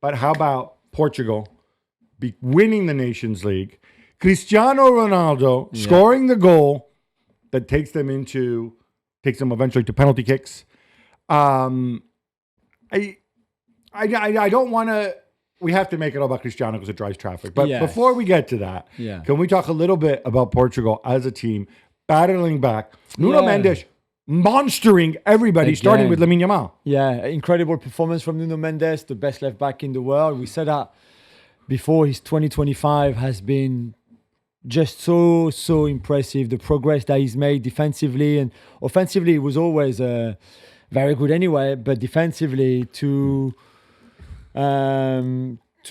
But how about Portugal winning the Nations League? Cristiano Ronaldo scoring the goal that takes them eventually to penalty kicks. I don't want to. We have to make it all about Cristiano because it drives traffic. But before we get to that, can we talk a little bit about Portugal as a team battling back? Nuno Mendes monstering everybody, starting with Lamine Yamal. Yeah, incredible performance from Nuno Mendes, the best left back in the world. We said that before. His 2025 has been just so impressive. The progress that he's made defensively and offensively was always very good anyway, but defensively to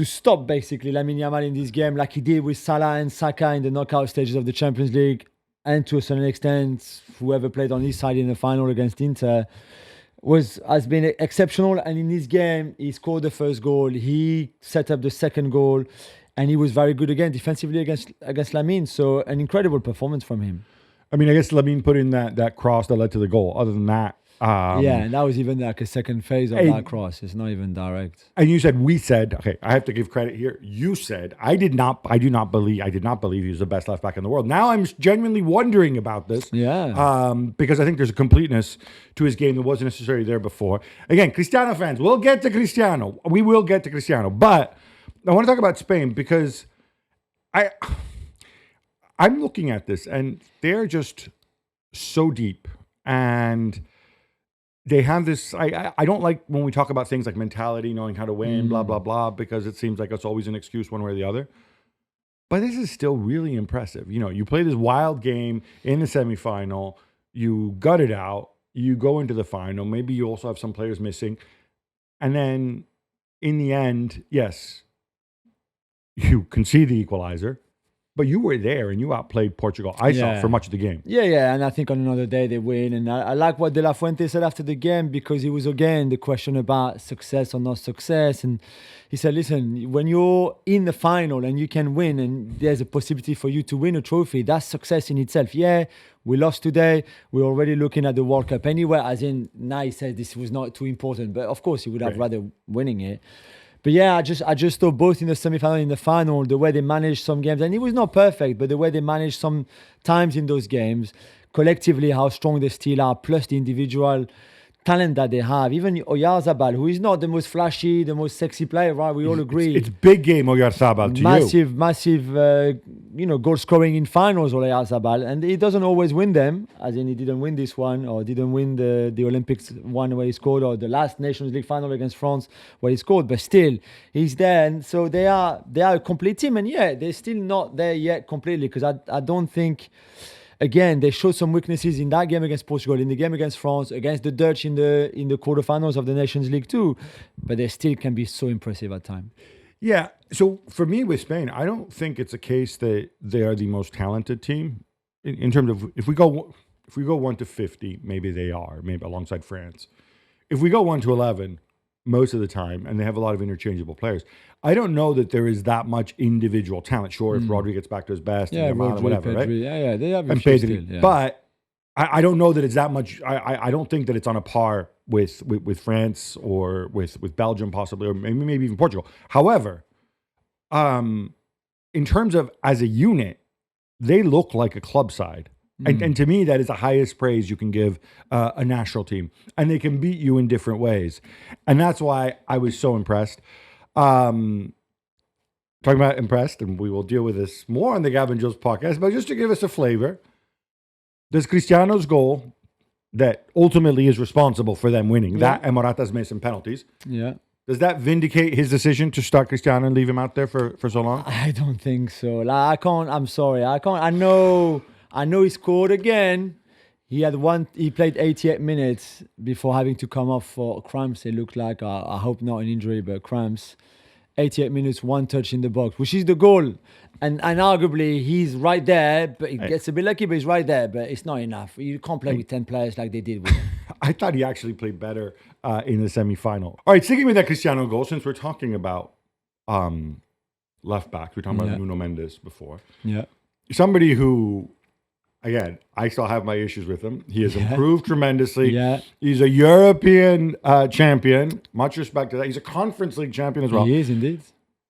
stop basically Lamine Yamal in this game like he did with Salah and Saka in the knockout stages of the Champions League, and to a certain extent whoever played on his side in the final against Inter has been exceptional. And in this game he scored the first goal, he set up the second goal, and he was very good again defensively against Lamine. So an incredible performance from him. I mean, I guess Lamine put in that cross that led to the goal. Other than that, and that was even like a second phase of that cross. It's not even direct. And you said, we said, okay, I have to give credit here. You said, I did not believe he was the best left back in the world. Now I'm genuinely wondering about this. Yeah. Because I think there's a completeness to his game that wasn't necessarily there before. Again, Cristiano fans, we'll get to Cristiano. We will get to Cristiano. But I want to talk about Spain because I'm looking at this and they're just so deep, and they have this. I don't like when we talk about things like mentality, knowing how to win, blah blah blah, because it seems like it's always an excuse one way or the other. But this is still really impressive. You play this wild game in the semifinal, you gut it out, you go into the final. Maybe you also have some players missing, and then in the end, yes, you concede the equalizer, but you were there and you outplayed Portugal, I saw, for much of the game. Yeah, and I think on another day they win. And I like what De La Fuente said after the game, because it was, again, the question about success or not success. And he said, listen, when you're in the final and you can win and there's a possibility for you to win a trophy, that's success in itself. Yeah, we lost today. We're already looking at the World Cup anyway, as in, now he said this was not too important. But of course, he would have rather winning it. But yeah, I just thought both in the semi-final and in the final, the way they managed some games, and it was not perfect, but the way they managed some times in those games, collectively how strong they still are, plus the individual talent that they have. Even Oyarzabal, who is not the most flashy, the most sexy player, right? We all agree. It's big game Oyarzabal to Massive, goal scoring in finals, Oyarzabal. And he doesn't always win them, as in he didn't win this one, or didn't win the Olympics one where he scored, or the last Nations League final against France where he scored. But still, he's there. And so they are a complete team. And yeah, they're still not there yet completely, because I don't think... Again, they showed some weaknesses in that game against Portugal, in the game against France, against the Dutch in the quarterfinals of the Nations League too. But they still can be so impressive at times. Yeah. So for me with Spain, I don't think it's a case that they are the most talented team in terms of if we go 1 to 50, maybe they are, maybe alongside France. If we go 1 to 11, most of the time, and they have a lot of interchangeable players, I don't know that there is that much individual talent. Sure, if Rodri gets back to his best, and whatever, right? Yeah, they have and Pedri. Still, but I don't know that it's that much. I don't think that it's on a par with France or with Belgium possibly, or maybe even Portugal. However, in terms of as a unit, they look like a club side. And to me, that is the highest praise you can give a national team. And they can beat you in different ways. And that's why I was so impressed. Talking about impressed, and we will deal with this more on the Gab and Juls podcast, but just to give us a flavor, does Cristiano's goal that ultimately is responsible for them winning, that and Morata's missing penalties, does that vindicate his decision to start Cristiano and leave him out there for so long? I don't think so. Like, I can't. I'm sorry. I can't. I know he scored again. He played 88 minutes before having to come off for cramps. It looked like, I hope not an injury, but cramps. 88 minutes, one touch in the box, which is the goal. And arguably, he's right there, but he gets a bit lucky, but he's right there. But it's not enough. You can't play with 10 players like they did with him. I thought he actually played better in the semi-final. All right, sticking with that Cristiano goal, since we're talking about left backs, we were talking about Nuno Mendes before. Yeah. Somebody who again, I still have my issues with him. He has improved tremendously. Yeah. He's a European champion. Much respect to that. He's a Conference League champion as well. He is indeed.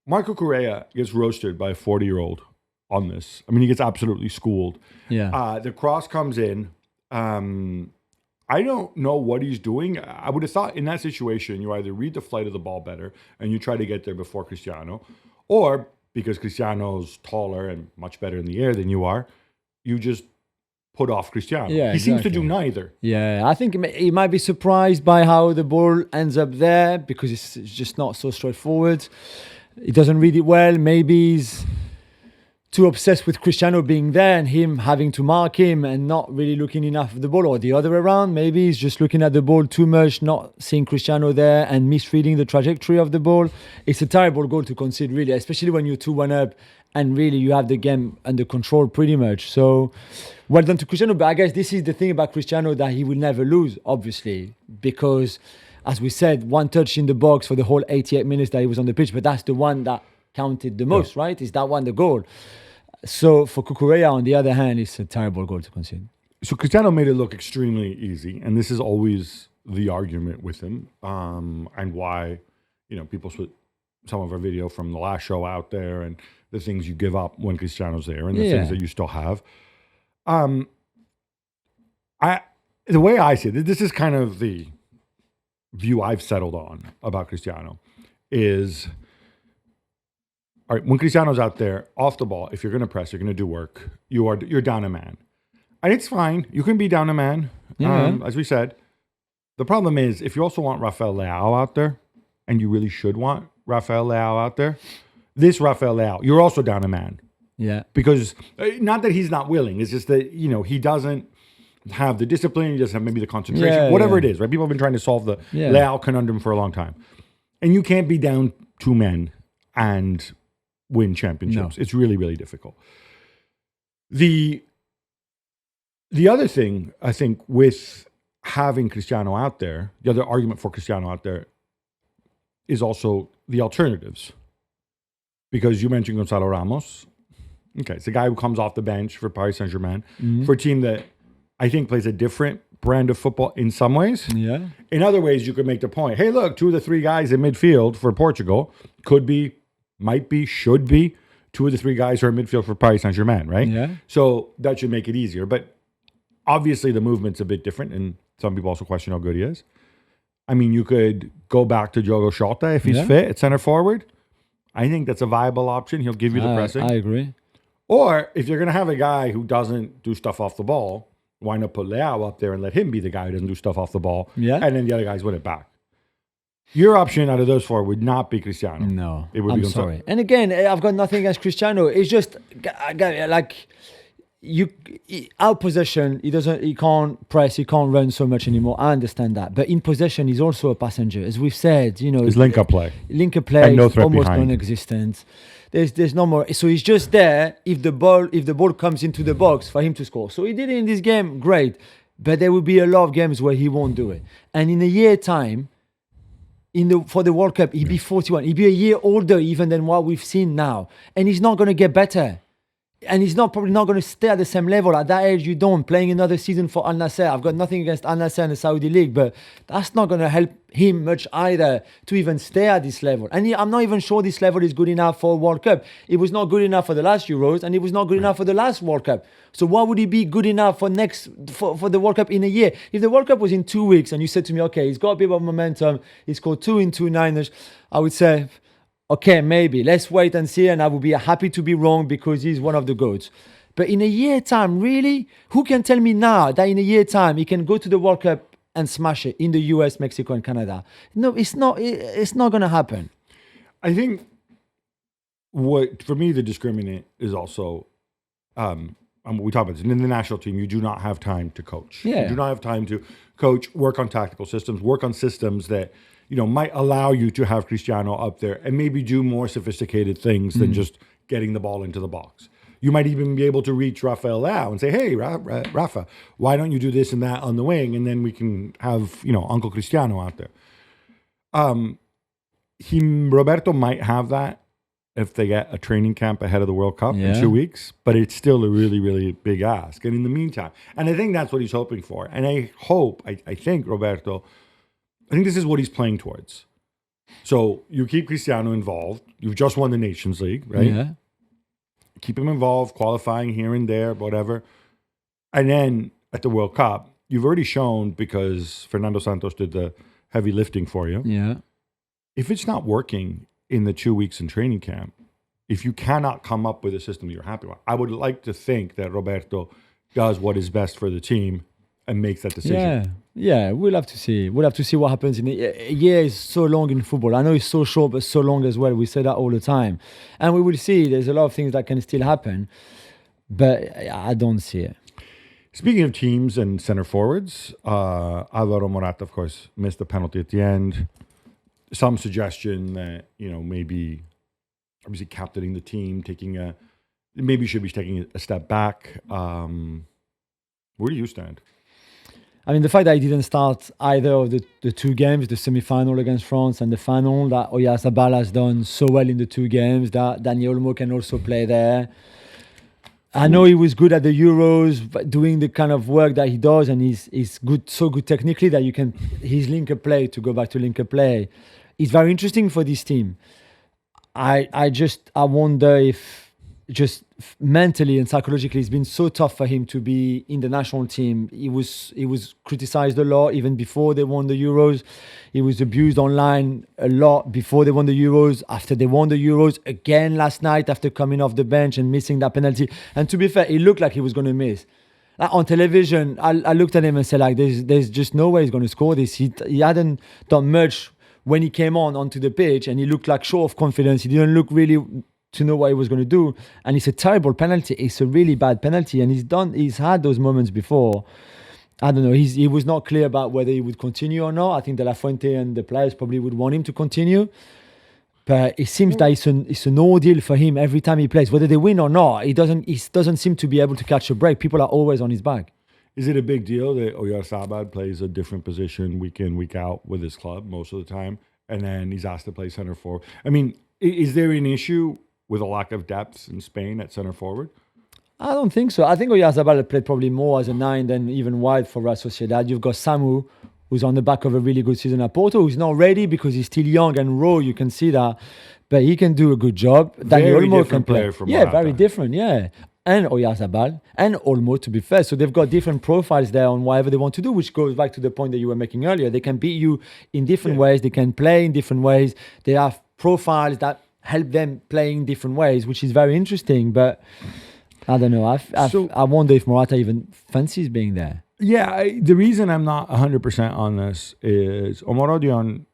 Marco Correa gets roasted by a 40-year-old on this. I mean, he gets absolutely schooled. Yeah. The cross comes in. I don't know what he's doing. I would have thought in that situation, you either read the flight of the ball better and you try to get there before Cristiano, or because Cristiano's taller and much better in the air than you are, you just put off Cristiano. Yeah, he seems to exactly. do neither. Yeah, I think he might be surprised by how the ball ends up there because it's just not so straightforward. He doesn't read it well. Maybe he's too obsessed with Cristiano being there and him having to mark him and not really looking enough at the ball, or the other way around. Maybe he's just looking at the ball too much, not seeing Cristiano there and misreading the trajectory of the ball. It's a terrible goal to concede, really, especially when you're 2-1 up and really you have the game under control pretty much. So well done to Cristiano. But I guess this is the thing about Cristiano, that he will never lose, obviously, because as we said, one touch in the box for the whole 88 minutes that he was on the pitch, but that's the one that counted the most, right? Is that one the goal? So for Cucurella, on the other hand, it's a terrible goal to concede. So Cristiano made it look extremely easy, and this is always the argument with him, and why, people put some of our video from the last show out there, and the things you give up when Cristiano's there, and the things that you still have. The way I see it, this is kind of the view I've settled on about Cristiano, is, all right, when Cristiano's out there off the ball, if you're going to press, you're going to do work, you're down a man. And it's fine. You can be down a man, as we said. The problem is, if you also want Rafael Leao out there, and you really should want Rafael Leao out there, this Rafael Leao, you're also down a man. Yeah. Because, not that he's not willing, it's just that, he doesn't have the discipline, he doesn't have maybe the concentration, whatever it is, right? People have been trying to solve the Leao conundrum for a long time. And you can't be down 2 men and win championships. No. It's really, really difficult. The other thing, I think, with having Cristiano out there, the other argument for Cristiano out there is also the alternatives. Because you mentioned Gonzalo Ramos. Okay, it's a guy who comes off the bench for Paris Saint-Germain, for a team that I think plays a different brand of football in some ways. Yeah. In other ways, you could make the point, hey, look, 2 of the 3 guys in midfield for Portugal could be, might be, should be 2 of the 3 guys who are in midfield for Paris Saint-Germain, right? Yeah. So that should make it easier. But obviously the movement's a bit different, and some people also question how good he is. I mean, you could go back to Diogo Jota if he's fit at center forward. I think that's a viable option. He'll give you the pressing. I agree. Or if you're going to have a guy who doesn't do stuff off the ball, why not put Leao up there and let him be the guy who doesn't do stuff off the ball? Yeah. And then the other guys win it back. Your option out of those 4 would not be Cristiano. No, it would I'm sorry. And again, I've got nothing against Cristiano. It's just like out possession. He can't press. He can't run so much anymore. I understand that. But in possession, he's also a passenger, as we've said. His link-up play. Link-up play and no is threat almost behind. non-existent. There's no more. So he's just there if the ball comes into the box for him to score. So he did it in this game, great. But there will be a lot of games where he won't do it. And in a year time, for the World Cup, he'll be 41. He'll be a year older even than what we've seen now. And he's not going to get better. And he's probably not going to stay at the same level. At that age, you don't. Playing another season for Al Nassr. I've got nothing against Al Nassr and the Saudi League, but that's not going to help him much either to even stay at this level. And I'm not even sure this level is good enough for World Cup. It was not good enough for the last Euros, and it was not good enough for the last World Cup. So why would he be good enough for the World Cup in a year? If the World Cup was in 2 weeks and you said to me, okay, he's got a bit of momentum, he scored 2 in 2 Niners, I would say, okay, maybe. Let's wait and see, and I would be happy to be wrong because he's one of the GOATs. But in a year time, really? Who can tell me now that in a year time he can go to the World Cup and smash it in the US, Mexico, and Canada? No, it's not going to happen. I think for me, the discriminant is also, we talk about this, in the national team, you do not have time to coach. Yeah. You do not have time to coach, work on tactical systems, work on systems that might allow you to have Cristiano up there and maybe do more sophisticated things than just getting the ball into the box. You might even be able to reach Rafael Leao and say, hey, Rafa, why don't you do this and that on the wing? And then we can have, Uncle Cristiano out there. Roberto might have that if they get a training camp ahead of the World Cup in Yeah. 2 weeks, but it's still a really, really big ask. And in the meantime, and I think that's what he's hoping for. And I think, Roberto, I think this is what he's playing towards. So you keep Cristiano involved. You've just won the Nations League, right? Yeah. Keep him involved, qualifying here and there, whatever. And then at the World Cup, you've already shown, because Fernando Santos did the heavy lifting for you. Yeah. If it's not working in the 2 weeks in training camp, if you cannot come up with a system that you're happy with, I would like to think that Roberto does what is best for the team and makes that decision. Yeah, yeah, we'll have to see. We'll have to see what happens. A year is so long in football. I know it's so short, but so long as well. We say that all the time. And we will see. There's a lot of things that can still happen, but I don't see it. Speaking of teams and center forwards, Alvaro Morata, of course, missed the penalty at the end. Some suggestion that, maybe obviously captaining the team, maybe should be taking a step back. Where do you stand? I mean, the fact that he didn't start either of the two games, the semi-final against France and the final, that Oyarzabal has done so well in the two games, that Dani Olmo can also play there. I know he was good at the Euros, but doing the kind of work that he does, and he's good, so good technically that his linker play, to go back to linker play, is very interesting for this team. I wonder if just mentally and psychologically it's been so tough for him to be in the national team. He was criticized a lot even before they won the Euros. He was abused online a lot before they won the Euros, after they won the Euros, again last night after coming off the bench and missing that penalty. And to be fair, it looked like he was going to miss. On television, I looked at him and said, like, there's just no way he's going to score this. He hadn't done much when he came onto the pitch, and he looked like short of confidence. He didn't look really to know what he was going to do, and it's a terrible penalty. It's a really bad penalty, and he's had those moments before. I don't know. He was not clear about whether he would continue or not. I think De La Fuente and the players probably would want him to continue, but it seems that it's an ordeal for him every time he plays, whether they win or not. He doesn't seem to be able to catch a break. People are always on his back. Is it a big deal that Oyarzabal plays a different position week in, week out with his club most of the time, and then he's asked to play center forward? I mean, is there an issue with a lack of depth in Spain at center forward? I don't think so. I think Oyarzabal played probably more as a 9 than even wide for Real Sociedad. You've got Samu, who's on the back of a really good season at Porto, who's not ready because he's still young and raw. You can see that, but he can do a good job. Very Dani Olmo different can play. player from Yeah, Morata. very different. Yeah, and Oyarzabal and Olmo, to be fair. So they've got different profiles there on whatever they want to do, which goes back to the point that you were making earlier. They can beat you in different ways. They can play in different ways. They have profiles that help them play in different ways, which is very interesting. But I don't know. I wonder if Morata even fancies being there. Yeah, the reason I'm not 100% on this is Omorodion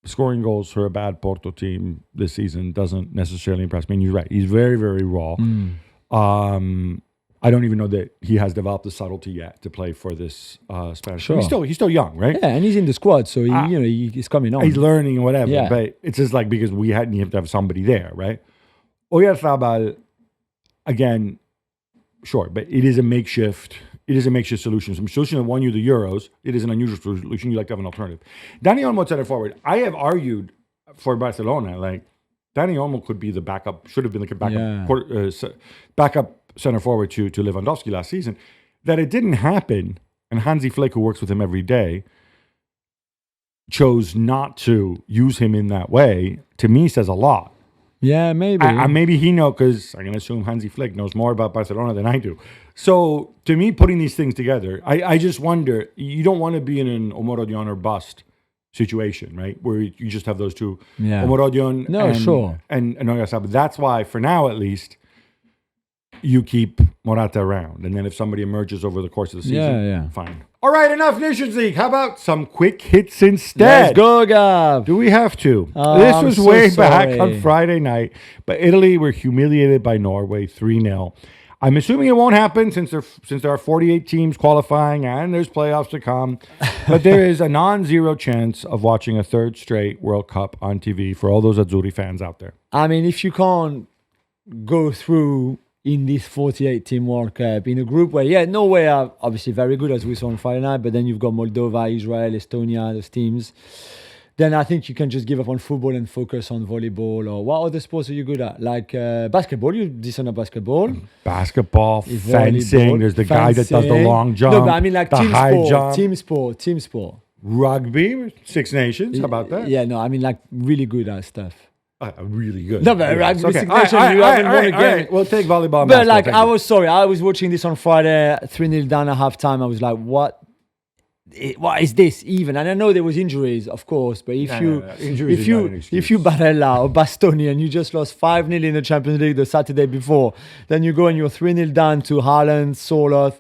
scoring goals for a bad Porto team this season doesn't necessarily impress me. And you're right. He's very, very raw. I don't even know that he has developed the subtlety yet to play for this Spanish team. He's still young, right? Yeah, and he's in the squad, so he's coming on. He's learning and whatever. Yeah. But it's just like, because you have to have somebody there, right? Oyarzabal, again, sure, but it is a makeshift solution. Some solution that won you the Euros. It is an unusual solution. You like to have an alternative. Dani Olmo center forward. I have argued for Barcelona, like, Dani Olmo could be the backup, should have been like a backup center forward to Lewandowski last season. That it didn't happen, and Hansi Flick, who works with him every day, chose not to use him in that way, to me says a lot. Yeah, maybe. Maybe he knows, because I'm going to assume Hansi Flick knows more about Barcelona than I do. So, to me, putting these things together, I just wonder, you don't want to be in an Omorodion or bust situation, right? Where you just have those two, Omorodion and Oyarzabal. That's why, for now at least, you keep Morata around. And then if somebody emerges over the course of the season, fine. All right, enough Nations League. How about some quick hits instead? Let's go, Gab. Do we have to? I'm This was so way sorry. back on Friday night. But Italy were humiliated by Norway 3-0. I'm assuming it won't happen since there are 48 teams qualifying and there's playoffs to come. But there is a non-zero chance of watching a third straight World Cup on TV for all those Azzurri fans out there. I mean, if you can't go through in this 48-team World Cup in a group where, Norway are obviously very good, as we saw on Friday night, but then you've got Moldova, Israel, Estonia, those teams. then I think you can just give up on football and focus on volleyball. Or what other sports are you good at? Like basketball, you're decent at basketball. Basketball, fencing. Volleyball, There's the guy that does the fencing. long jump. No, but I mean like the team high sport, jump. team sport. Rugby, Six Nations. How about that? Yeah, no, I mean like really good at stuff. Really good. No, but rugby, Okay. Six Nations, you haven't won a game. We'll take volleyball. and But basketball. like, Thank I you. was sorry. I was watching this on Friday, 3-0 down at halftime. I was like, what is this even? And I know there was injuries, of course, but if you Barella or Bastoni and you just lost 5-0 in the Champions League the Saturday before, then you go and you're 3-0 down to Haaland, Soloth,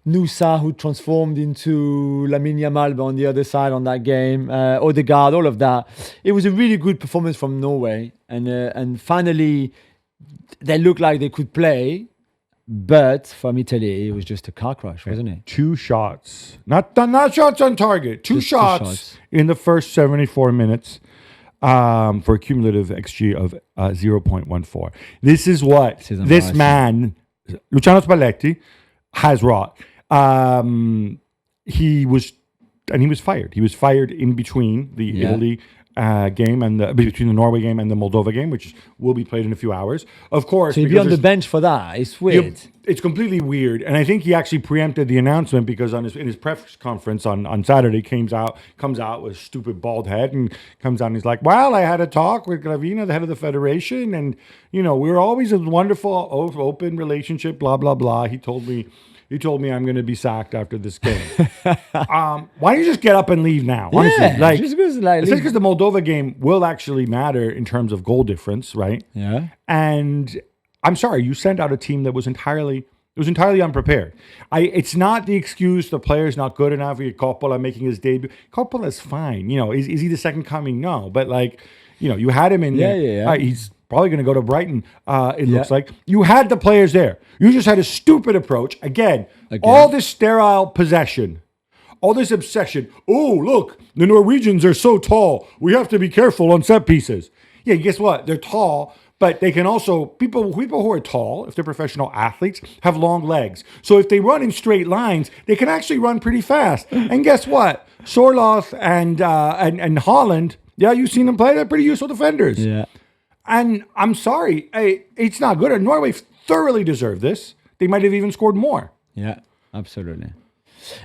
Nusa, who transformed into Lamine Yamal on the other side on that game, Odegaard, all of that. It was a really good performance from Norway, and finally they looked like they could play. But from Italy, it was just a car crash, wasn't it? 2 shots, not shots on target. Two Just two shots shots. in the first 74 minutes for a cumulative XG of 0.14. This is what This is this embarrassing. man, Luciano Spalletti, has wrought. He was fired. He was fired in between the Italy game and between the Norway game and the Moldova game, which will be played in a few hours. Of course, So you'd be because on the there's- bench for that. It's weird. it's completely weird, and I think he actually preempted the announcement because in his press conference on Saturday comes out with a stupid bald head and comes out and he's like, "Well, I had a talk with Gravina, the head of the federation, and we're always a wonderful open relationship." Blah blah blah. He told me I'm going to be sacked after this game. Why don't you just get up and leave now? Honestly, Yeah, just goes like it's because the Moldova game will actually matter in terms of goal difference, right? Yeah. And I'm sorry, you sent out a team that was entirely unprepared. It's not the excuse the player's not good enough. Coppola making his debut. Coppola's fine. Is he the second coming? No, but you had him in there. Yeah. All right, he's probably going to go to Brighton. It looks like you had the players there. You just had a stupid approach. Again. All this sterile possession. All this obsession. Oh, look, the Norwegians are so tall. We have to be careful on set pieces. Yeah, guess what? They're tall, but they can also, people who are tall, if they're professional athletes, have long legs. So if they run in straight lines, they can actually run pretty fast. And guess what? Sorloth and Holland, you've seen them play. They're pretty useful defenders. Yeah. And I'm sorry, it's not good. Norway thoroughly deserved this. They might have even scored more. Yeah, absolutely.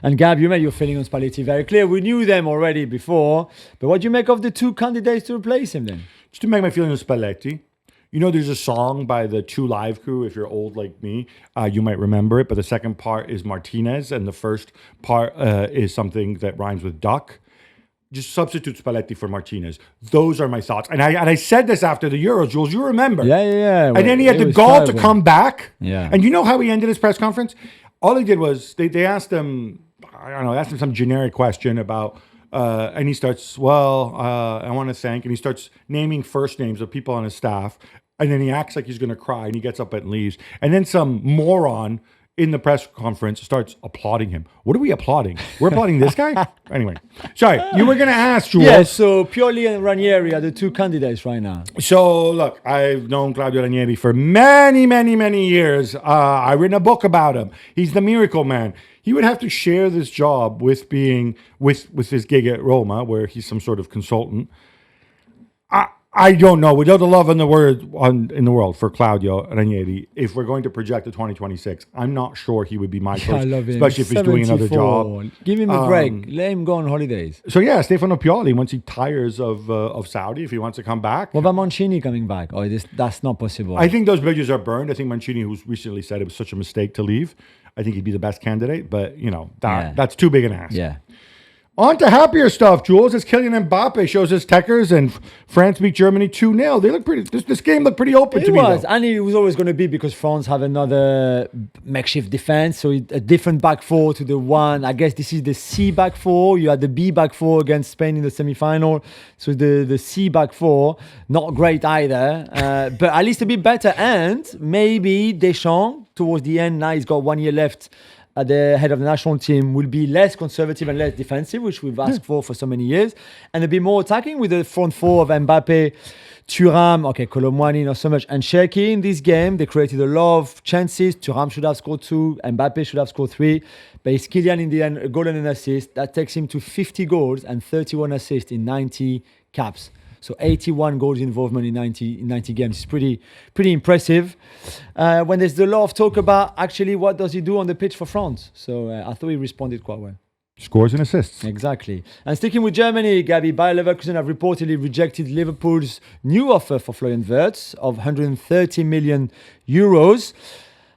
And Gab, you made your feeling on Spalletti very clear. We knew them already before, but what do you make of the 2 candidates to replace him then? Just to make my feeling on Spalletti, there's a song by the 2 Live crew. If you're old like me, you might remember it. But the second part is Martinez, and the first part is something that rhymes with duck. Just substitute Spalletti for Martinez. Those are my thoughts. And I said this after the Euros, Jules. You remember? Yeah. And then he had the gall to come back. Yeah. And you know how he ended his press conference? All he did was they asked him, asked him some generic question about, and he starts, I want to thank, and he starts naming first names of people on his staff. And then he acts like he's going to cry, and he gets up and leaves. And then some moron in the press conference starts applauding him. What are we applauding? We're applauding this guy? Anyway, sorry, you were going to ask, Jules. Yeah, so Pioli and Ranieri are the 2 candidates right now. So, look, I've known Claudio Ranieri for many, many, many years. I've written a book about him. He's the miracle man. He would have to share this job with being with his gig at Roma, where he's some sort of consultant. I don't know. Without the love in the world for Claudio Ranieri, if we're going to project to 2026, I'm not sure he would be my choice, I love him. especially if he's doing another 74. job. Give him a break. Let him go on holidays. So yeah, Stefano Pioli, once he tires of Saudi, if he wants to come back. What about Mancini coming back? Oh, that's not possible. I think those bridges are burned. I think Mancini, who's recently said it was such a mistake to leave, I think he'd be the best candidate, but that's too big an ask. Yeah. On to happier stuff, Jules. As Kylian Mbappe shows his techers and France beat Germany 2-0. They look pretty. This game looked pretty open to me. It was, though. and it was always going to be because France have another makeshift defense, so a different back 4 to the one. I guess this is the C back 4. You had the B back 4 against Spain in the semi-final, so the C back 4 not great either, but at least a bit better. And maybe Deschamps towards the end. Now he's got 1 year left at the head of the national team will be less conservative and less defensive, which we've asked for so many years, and a bit more attacking with the front four of Mbappe, Thuram, okay, Colomwani, not so much, and Cherki. In this game, they created a lot of chances. Thuram should have scored 2, Mbappe should have scored 3, but it's Kylian in the end, a goal and an assist. That takes him to 50 goals and 31 assists in 90 caps. So 81 goals involvement in 90 games. It's pretty impressive. When there's a lot of talk about actually what does he do on the pitch for France. So I thought he responded quite well. Scores and assists. Exactly. And sticking with Germany, Gabi, Bayer Leverkusen have reportedly rejected Liverpool's new offer for Florian Wirtz of 130 million euros.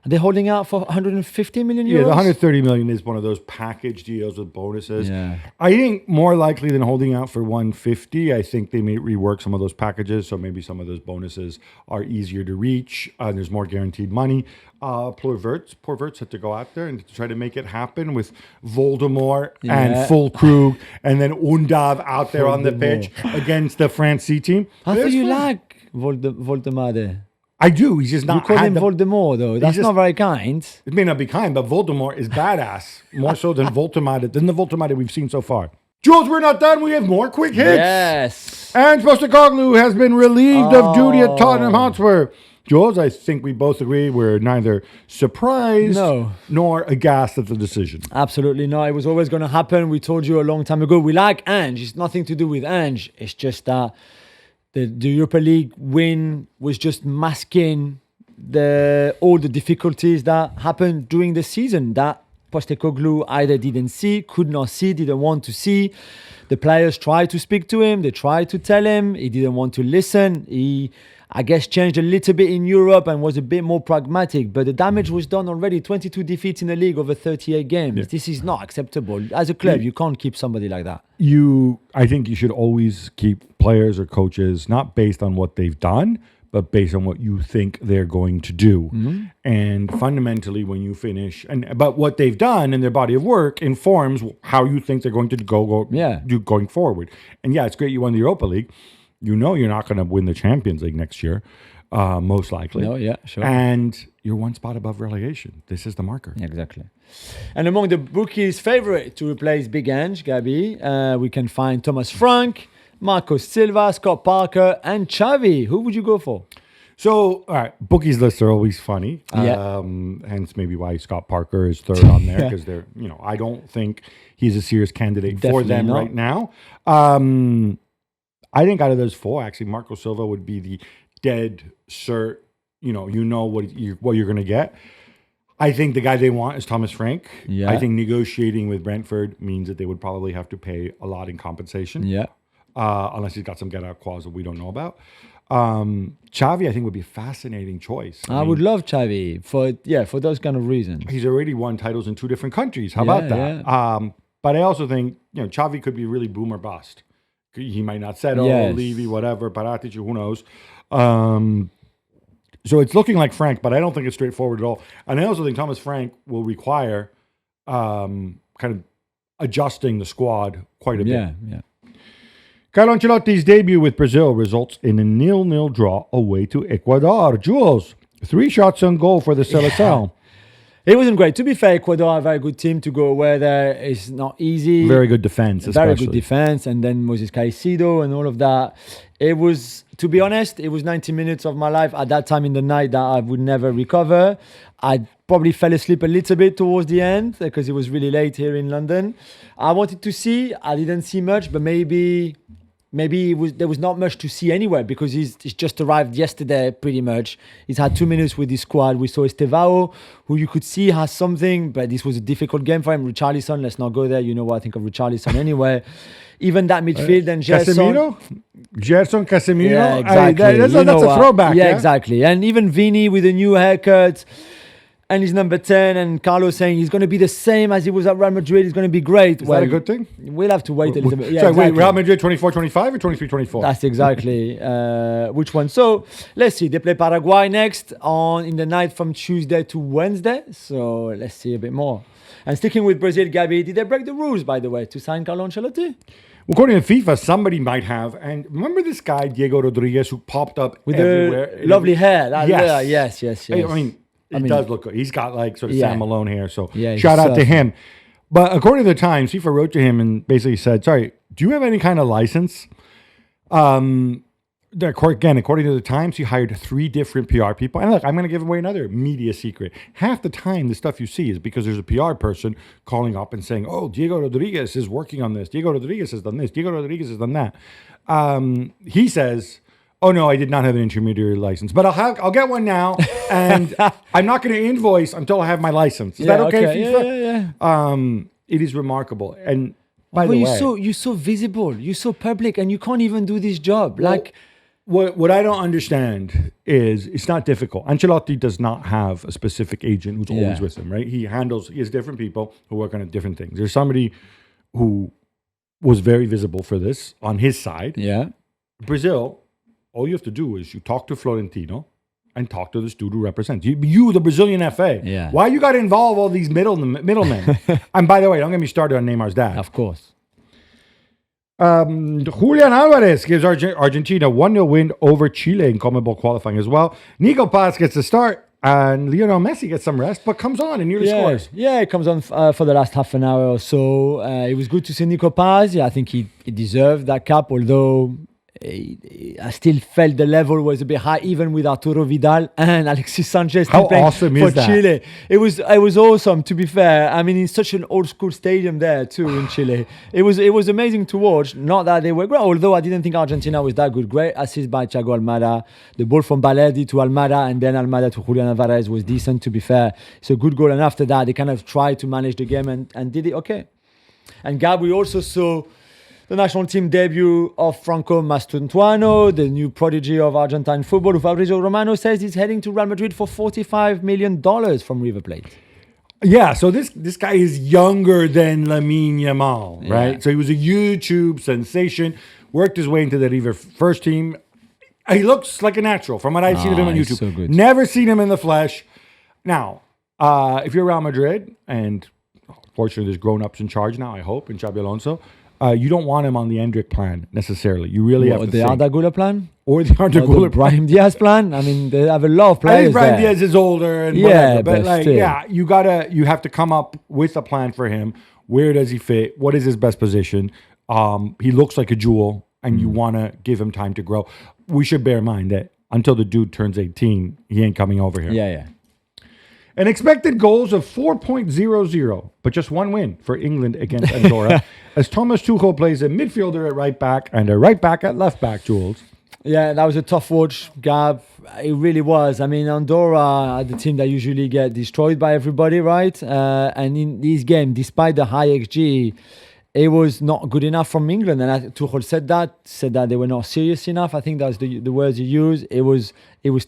They're holding out for 150 million euros? Yeah, the 130 million is one of those package deals with bonuses. Yeah. I think more likely than holding out for 150, I think they may rework some of those packages. So maybe some of those bonuses are easier to reach. There's more guaranteed money. Poor Wirtz had to go out there and try to make it happen with Voldemort and full Krug and then Undav out there on the pitch against the France C team. I thought you like Voldemort. I do. He's just not. You call him Voldemort, though. That's not very kind. It may not be kind, but Voldemort is badass. More so than Voldemort, than the Voldemort we've seen so far. Jules, we're not done. We have more quick hits. Yes. And Postecoglou has been relieved of duty at Tottenham Hotspur. Jules, I think we both agree we're neither surprised nor aghast at the decision. Absolutely not. It was always going to happen. We told you a long time ago. We like Ange. It's nothing to do with Ange. It's just that the Europa League win was just masking all the difficulties that happened during the season that Postecoglou either didn't see, could not see, didn't want to see. The players tried to speak to him. They tried to tell him. He didn't want to listen. He, I guess, changed a little bit in Europe and was a bit more pragmatic. But the damage was done already. 22 defeats in the league over 38 games. Yeah. This is not acceptable. As a club, you can't keep somebody like that. I think you should always keep players or coaches not based on what they've done, but based on what you think they're going to do. Mm-hmm. And fundamentally, when you finish, but what they've done in their body of work informs how you think they're going to do going forward. And yeah, it's great you won the Europa League. You know you're not going to win the Champions League next year, most likely. No, yeah, sure. And you're one spot above relegation. This is the marker. Exactly. And among the bookies' favorite to replace Big Ange, Gabi, we can find Thomas Frank, Marco Silva, Scott Parker, and Xavi. Who would you go for? So, all right, bookies lists are always funny. Yeah. Hence maybe why Scott Parker is third on there, because they're, I don't think he's a serious candidate for them right now. I think out of those four, actually, Marco Silva would be the dead cert. You know what you're going to get. I think the guy they want is Thomas Frank. Yeah. I think negotiating with Brentford means that they would probably have to pay a lot in compensation. Yeah. Unless he's got some get-out clause that we don't know about. Xavi, I think, would be a fascinating choice. I would love Xavi for those kind of reasons. He's already won titles in 2 different countries. How about that? Yeah. But I also think Xavi could be really boom or bust. He might not settle, Levy, whatever, Paratici, who knows. So it's looking like Frank, but I don't think it's straightforward at all. And I also think Thomas Frank will require kind of adjusting the squad quite a bit. Yeah. Carlo Ancelotti's debut with Brazil results in a 0-0 draw away to Ecuador. Jules, 3 shots on goal for the Seleção. It wasn't great. To be fair, Ecuador, a very good team to go away there. It's not easy. Very good defense, especially. Very good defense. And then Moses Caicedo and all of that. It was, to be honest, it was 90 minutes of my life at that time in the night that I would never recover. I probably fell asleep a little bit towards the end because it was really late here in London. I wanted to see. I didn't see much, but maybe there was not much to see anywhere because he's just arrived yesterday pretty much. He's had 2 minutes with his squad. We saw Estevao, who you could see has something, but this was a difficult game for him. Richarlison, let's not go there. You know what I think of Richarlison anyway. Even that midfield and Casemiro? Gerson Casemiro? Yeah, exactly. That's a throwback. Yeah, exactly. And even Vini with a new haircut. And he's number 10, and Carlos saying he's going to be the same as he was at Real Madrid. He's going to be great. Is that a good thing? We'll have to wait a little bit. Yeah, exactly. Wait, Real Madrid 24-25 or 23-24? That's exactly which one. So let's see. They play Paraguay next in the night from Tuesday to Wednesday. So let's see a bit more. And sticking with Brazil, Gabi, did they break the rules, by the way, to sign Carlo Ancelotti? According to FIFA, somebody might have. And remember this guy, Diego Rodriguez, who popped up with everywhere? The lovely hair. Yes. Yes. I mean, He does look good. He's got like sort of Yeah. Sam Malone hair. So Yeah, shout out to he's him. But according to the Times, FIFA wrote to him and basically said, sorry, do you have any kind of license? Again, according to the Times, he hired 3 different PR people. And look, I'm going to give away another media secret. Half the time, the stuff you see is because there's a PR person calling up and saying, oh, Diego Rodriguez is working on this. Diego Rodriguez has done this. Diego Rodriguez has done that. He says, oh, no, I did not have an intermediary license. But I'll get one now. And I'm not going to invoice until I have my license. Is that okay, FIFA? Yeah. It is remarkable. And by But the way, you're so visible, you're so public, and you can't even do this job. Like, what I don't understand is it's not difficult. Ancelotti does not have a specific agent who's always with him, right? He has different people who work on different things. There's somebody who was very visible for this on his side. yeah, Brazil, all you have to do is you talk to Florentino and talk to this dude who represents you, the Brazilian FA. Yeah. Why you got to involve all these middlemen? And by the way, don't get me started on Neymar's dad. of course. Julian Alvarez gives Argentina 1-0 win over Chile in CONMEBOL qualifying as well. Nico Paz gets the start, and Lionel Messi gets some rest, but comes on and nearly scores. Yeah, it comes on for the last half an hour or so. It was good to see Nico Paz. Yeah, I think he deserved that cap, although I still felt the level was a bit high, even with Arturo Vidal and Alexis Sanchez How playing awesome for is that? Chile. It was awesome, to be fair. I mean, it's such an old school stadium there too in Chile. It was amazing to watch. Not that they were great, although I didn't think Argentina was that good. Great assist by Thiago Almada. The ball from Spalletti to Almada, and then Almada to Julian Alvarez was decent, to be fair. It's a good goal, and after that they kind of tried to manage the game and did it okay. And Gab, we also saw the national team debut of Franco Mastantuono, the new prodigy of Argentine football, who Fabrizio Romano says he's heading to Real Madrid for $45 million from River Plate. Yeah, so this guy is younger than Lamine Yamal, right? Yeah. So he was a YouTube sensation, worked his way into the River first team. He looks like a natural from what I've seen of him on he's YouTube. so good. Never seen him in the flesh. Now, if you're Real Madrid, and fortunately there's grown-ups in charge now, I hope, in Xabi Alonso, you don't want him on the Endrick plan necessarily. You really have to the think. Arda Güler plan? Or the Arda Or the Güler plan. Brahim Diaz plan? I mean, they have a lot of I players think Brahim there. Diaz is older and Yeah, whatever, but but still. you have to come up with a plan for him. Where does he fit? What is his best position? He looks like a jewel, and you want to give him time to grow. We should bear in mind that until the dude turns 18, he ain't coming over here. Yeah. An expected goals of 4.00, but just one win for England against Andorra, as Thomas Tuchel plays a midfielder at right back and a right back at left back, Jules. Yeah, that was a tough watch, Gab. It really was. I mean, Andorra are the team that usually get destroyed by everybody, right? And in this game, despite the high XG, it was not good enough from England. And Tuchel said that they were not serious enough. I think that's the words he used. It was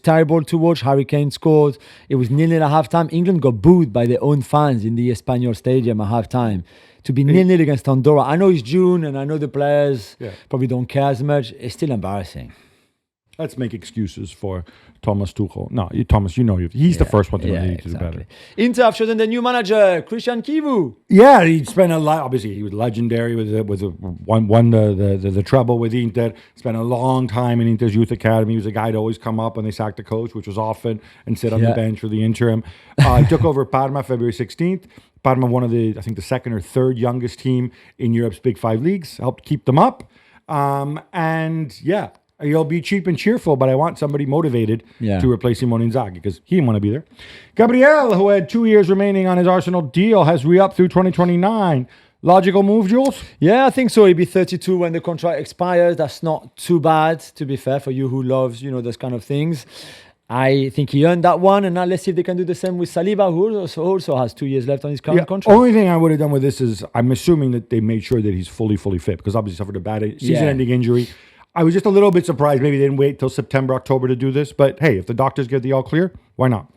terrible to watch. Harry Kane scored. It was 0-0 at halftime. England got booed by their own fans in the Espanyol Stadium at halftime. To be 0-0 against Andorra. I know it's June and I know the players probably don't care as much. It's still embarrassing. Let's make excuses for Thomas Tuchel. No, Thomas, he's the first one to know they need to do better. Inter have chosen the new manager, Christian Kivu. Yeah, he spent a lot. Obviously, he was legendary won the treble with Inter. Spent a long time in Inter's youth academy. He was a guy to always come up when they sacked the coach, which was often, and sit on the bench for the interim. He took over Parma February 16th. Parma, one of the second or third youngest team in Europe's Big Five leagues, helped keep them up. He'll be cheap and cheerful, but I want somebody motivated to replace Simone Inzaghi because he didn't want to be there. Gabriel, who had 2 years remaining on his Arsenal deal, has re-upped through 2029. Logical move, Jules? Yeah, I think so. He'll be 32 when the contract expires. That's not too bad, to be fair, for you who loves, those kind of things. I think he earned that one, and now let's see if they can do the same with Saliba, who also has 2 years left on his current contract. Only thing I would have done with this is I'm assuming that they made sure that he's fully fit because obviously suffered a bad season-ending injury. I was just a little bit surprised. Maybe they didn't wait till September, October to do this. But hey, if the doctors get the all clear, why not?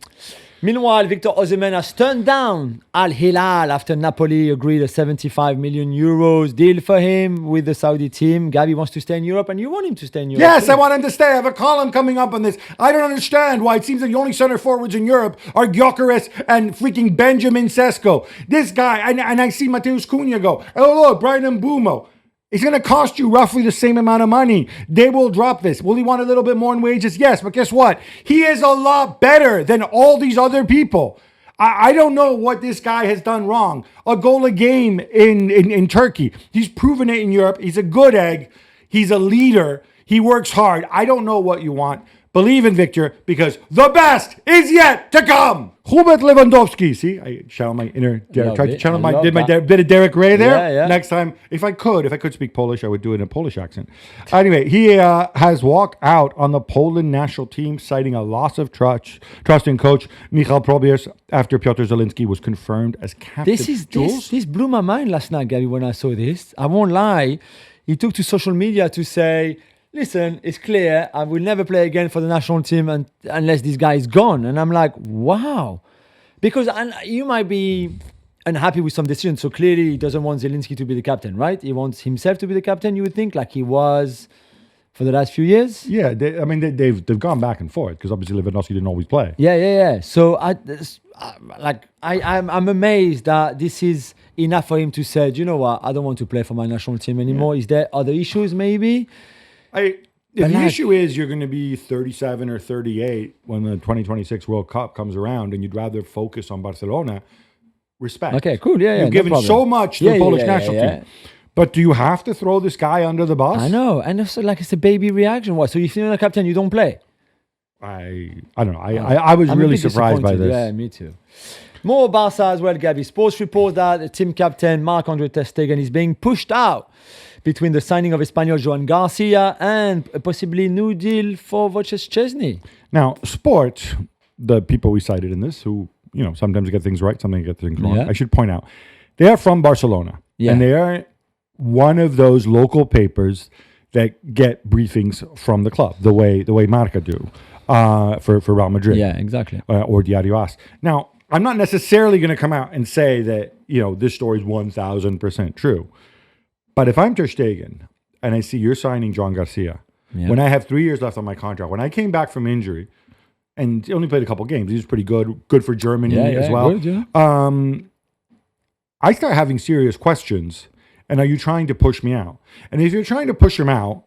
Meanwhile, Victor Osimhen has turned down Al Hilal after Napoli agreed a 75 million euros deal for him with the Saudi team. Gabi wants to stay in Europe, and you want him to stay in Europe. Yes, I want him to stay. I have a column coming up on this. I don't understand why it seems like the only center forwards in Europe are Gyökeres and freaking Benjamin Sesko. This guy, and I see Mateus Cunha go. Oh, look, Brian Mbumo. It's going to cost you roughly the same amount of money. They will drop this. Will he want a little bit more in wages? Yes, but guess what? He is a lot better than all these other people. I don't know what this guy has done wrong. A goal a game in Turkey. He's proven it in Europe. He's a good egg. He's a leader. He works hard. I don't know what you want. Believe in Victor, because the best is yet to come. Hubert Lewandowski. See, I channeled my inner Derek. Tried to channel my bit of Derek Ray there. Yeah. Next time, if I could speak Polish, I would do it in a Polish accent. Anyway, he has walked out on the Poland national team, citing a loss of trust in coach Michał Probierz after Piotr Zielinski was confirmed as captain. This blew my mind last night, Gabby, when I saw this. I won't lie. He took to social media to say, listen, it's clear I will never play again for the national team unless this guy is gone. And I'm like, wow. Because you might be unhappy with some decisions. So clearly he doesn't want Zielinski to be the captain, right? He wants himself to be the captain, you would think, like he was for the last few years. Yeah, they've gone back and forth because obviously Lewandowski didn't always play. Yeah. So I'm amazed that this is enough for him to say, do you know what? I don't want to play for my national team anymore. Yeah. Is there other issues maybe? If the issue is you're going to be 37 or 38 when the 2026 World Cup comes around and you'd rather focus on Barcelona, respect. Okay, cool. Yeah. You've given so much to the Polish national team. But do you have to throw this guy under the bus? I know. And it's like it's a baby reaction. What? So if you're not a captain, you don't play? I don't know. I was really surprised by this. Yeah, me too. More Barca as well, Gabby. Sports report that the team captain Marc-Andre ter Stegen is being pushed out between the signing of Espanyol Joan Garcia and a possibly new deal for Wojciech Szczesny. Now, Sport, the people we cited in this, who sometimes get things right, sometimes get things wrong. I should point out, they are from Barcelona, and they are one of those local papers that get briefings from the club, the way Marca do for Real Madrid. Yeah, exactly. Or Diario AS. Now, I'm not necessarily going to come out and say that this story is 1,000% true. But if I'm Ter Stegen and I see you're signing Joan Garcia, when I have 3 years left on my contract, when I came back from injury and he only played a couple games, he was pretty good for Germany as well. Good, I start having serious questions. And are you trying to push me out? And if you're trying to push him out,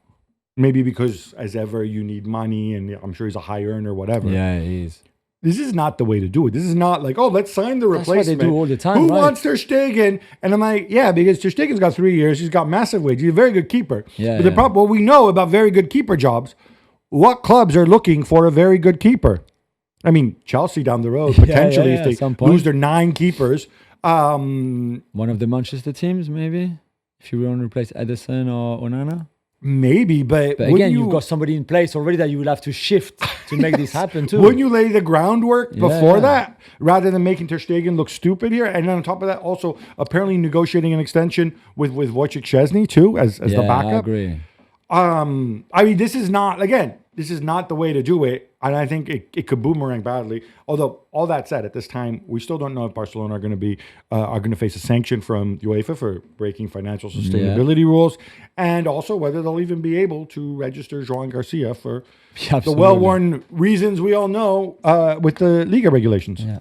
maybe because as ever you need money and I'm sure he's a high earner, whatever. Yeah, he is. This is not the way to do it. This is not like, let's sign the replacement. That's what they do all the time. Who wants Ter Stegen? And I'm like, because Ter Stegen's got 3 years. He's got massive wage. He's a very good keeper. But the problem, what we know about very good keeper jobs, what clubs are looking for a very good keeper? I mean, Chelsea down the road, potentially, if they lose their 9 keepers. One of the Manchester teams, maybe? If you want to replace Ederson or Onana? Maybe, but again, you've got somebody in place already that you will have to shift to make this happen too. Wouldn't you lay the groundwork before that, rather than making Ter Stegen look stupid here? And then on top of that, also apparently negotiating an extension with Wojciech Szczesny too as the backup. I agree. I mean, this is not the way to do it, and I think it could boomerang badly. Although all that said, at this time, we still don't know if Barcelona are going to face a sanction from UEFA for breaking financial sustainability rules, and also whether they'll even be able to register Joan Garcia for the well-worn reasons we all know with the Liga regulations. Yeah.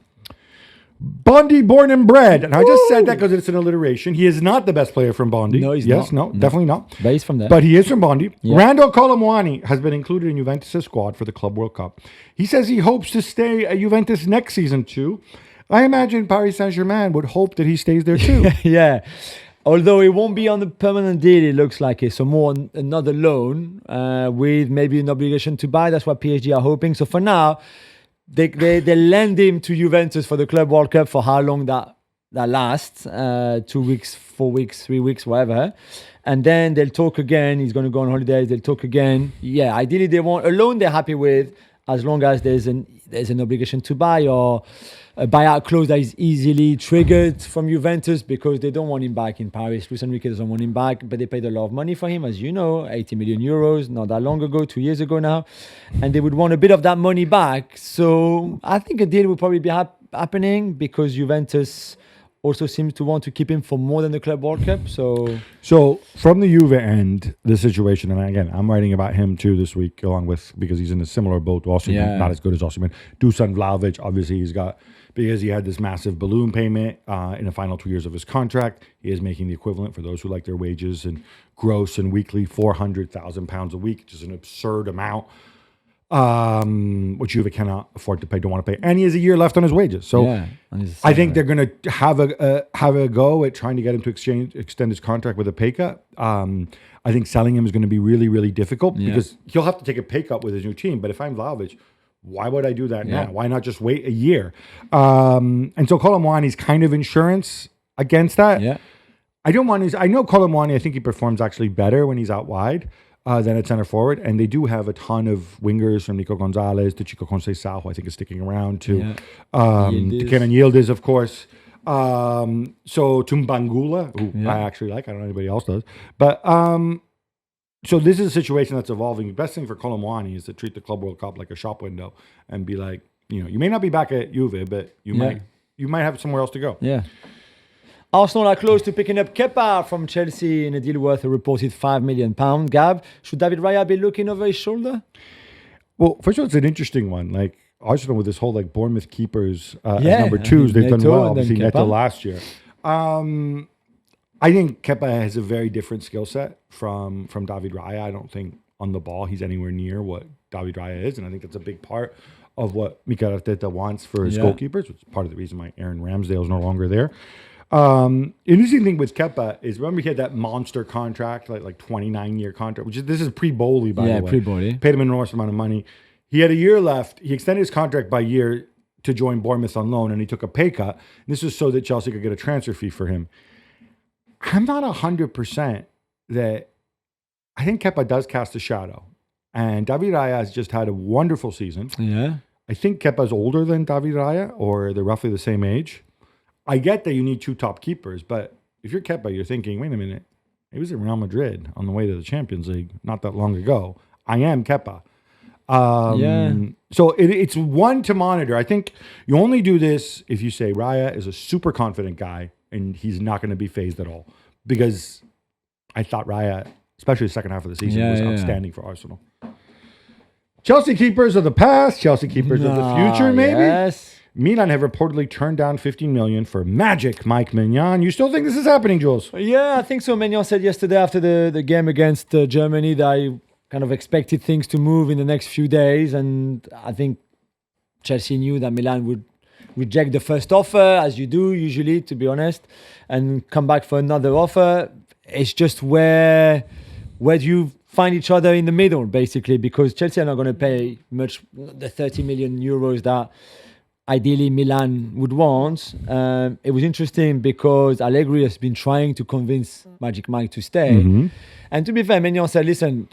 Bondi, born and bred. And I just said that because it's an alliteration. He is not the best player from Bondi. No, he's not. No, definitely not. But he's from there. But he is from Bondi. Yeah. Randall Colomwani has been included in Juventus' squad for the Club World Cup. He says he hopes to stay at Juventus next season too. I imagine Paris Saint-Germain would hope that he stays there too. Yeah. Although it won't be on the permanent deal, it looks like it. So more another loan with maybe an obligation to buy. That's what PSG are hoping. So for now, They lend him to Juventus for the Club World Cup for how long that lasts, 2 weeks, 4 weeks, 3 weeks, whatever. And then they'll talk again. He's going to go on holidays. They'll talk again. Yeah, ideally they want a loan they're happy with as long as there's an obligation to buy or a buyout clause that is easily triggered from Juventus because they don't want him back in Paris. Luis Enrique doesn't want him back, but they paid a lot of money for him, as you know, 80 million euros, not that long ago, 2 years ago now. And they would want a bit of that money back. So I think a deal would probably be happening because Juventus also seems to want to keep him for more than the Club World Cup. So from the Juve end, the situation, and again, I'm writing about him too this week, along with, because he's in a similar boat to Osimhen, not as good as Osimhen. Dusan Vlahovic, obviously he's got, because he had this massive balloon payment in the final 2 years of his contract, he is making the equivalent, for those who like their wages and gross and weekly, £400,000 a week, which is an absurd amount. Which Juve cannot afford to pay, don't want to pay, and he has a year left on his wages. So I think they're going to have a go at trying to get him to extend his contract with a pay cut. I think selling him is going to be really, really difficult because he'll have to take a pay cut with his new team. But if I'm Vlahovic, why would I do that now? Why not just wait a year? And so Colomwani's kind of insurance against that. Yeah. I know Colomwani, I think he performs actually better when he's out wide than at center forward. And they do have a ton of wingers, from Nico Gonzalez to Chico Conceição, who I think is sticking around, to Kenan Yildiz, of course. So Tumbangula, who I actually like. I don't know anybody else does. But so this is a situation that's evolving. The best thing for Colomwani is to treat the Club World Cup like a shop window and be like, you may not be back at Juve, but you might have somewhere else to go. Yeah. Arsenal are close to picking up Kepa from Chelsea in a deal worth a reported £5 million. Gab, should David Raya be looking over his shoulder? Well, first of all, it's an interesting one. Like Arsenal with this whole Bournemouth keepers as number twos, they've done well. Obviously, Neto last year. I think Kepa has a very different skill set from David Raya. I don't think on the ball he's anywhere near what David Raya is, and I think that's a big part of what Mikel Arteta wants for his goalkeepers, which is part of the reason why Aaron Ramsdale is no longer there. Interesting thing with Kepa is, remember he had that monster contract, like 29-year contract, this is pre-Bowley, by the way. Pre-Bowley. Paid him an enormous amount of money. He had a year left. He extended his contract by a year to join Bournemouth on loan, and he took a pay cut. This was so that Chelsea could get a transfer fee for him. I'm not 100% that I think Kepa does cast a shadow. And David Raya has just had a wonderful season. Yeah. I think Kepa's older than David Raya, or they're roughly the same age. I get that you need two top keepers, but if you're Kepa, you're thinking, wait a minute, he was in Real Madrid on the way to the Champions League not that long ago. I am Kepa. So it's one to monitor. I think you only do this if you say Raya is a super confident guy and he's not going to be phased at all. Because I thought Raya, especially the second half of the season, was outstanding for Arsenal. Chelsea keepers of the past, Chelsea keepers of the future, maybe? Yes. Milan have reportedly turned down $15 million for Magic Mike Maignan. You still think this is happening, Jules? Yeah, I think so. Maignan said yesterday after the game against Germany that I kind of expected things to move in the next few days. And I think Chelsea knew that Milan would reject the first offer, as you do usually, to be honest, and come back for another offer. It's just where do you find each other in the middle, basically, because Chelsea are not going to pay much, the 30 million euros that ideally Milan would want. It was interesting because Allegri has been trying to convince Magic Mike to stay. Mm-hmm. And to be fair, Maignan said, listen,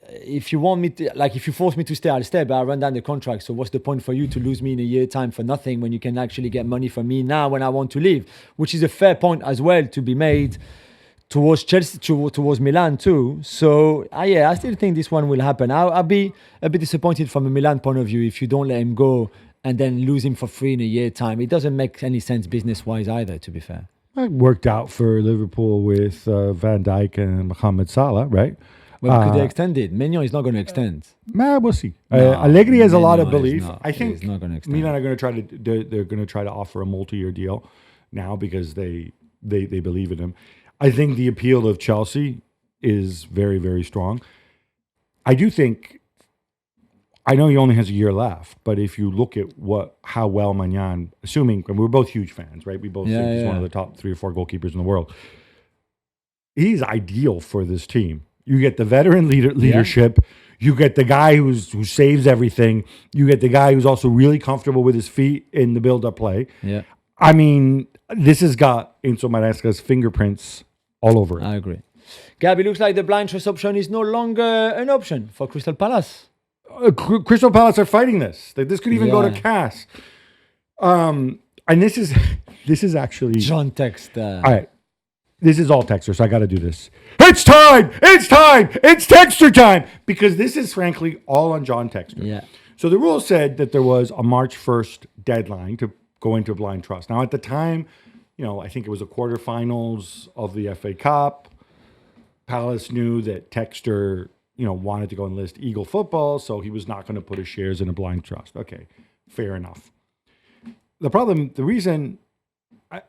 if you want me to, if you force me to stay, I'll stay, but I'll run down the contract. So what's the point for you to lose me in a year's time for nothing when you can actually get money from me now when I want to leave? Which is a fair point as well to be made towards Chelsea, towards Milan too. So I still think this one will happen. I'll be a bit disappointed from a Milan point of view if you don't let him go and then lose him for free in a year's time. It doesn't make any sense business-wise either, to be fair. It worked out for Liverpool with Van Dijk and Mohamed Salah, right? Well, because they extended. Maignan is not going to extend. We'll see. Allegri has a lot of belief. I think not going to extend. Milan are going to try to. They're going to try to offer a multi-year deal now because they believe in him. I think the appeal of Chelsea is very, very strong. I do think. I know he only has a year left, but if you look at how well Maignan, assuming we're both huge fans, right? We both think he's one of the top 3 or 4 goalkeepers in the world. He's ideal for this team. You get the veteran leadership. You get the guy who saves everything. You get the guy who's also really comfortable with his feet in the build-up play. Yeah. I mean, this has got Enzo Maresca's fingerprints all over it. I agree. Gab, it looks like the blind trust option is no longer an option for Crystal Palace. Crystal Palace are fighting this. This could even go to CAS. And this is actually John text. All right. This is all texter, so I got to do this. It's time! It's time! It's texter time! Because this is frankly all on John Texter. Yeah. So the rule said that there was a March 1st deadline to go into blind trust. Now, at the time, I think it was the quarterfinals of the FA Cup. Palace knew that Textor, wanted to go enlist Eagle football, so he was not going to put his shares in a blind trust. Okay, fair enough. The reason,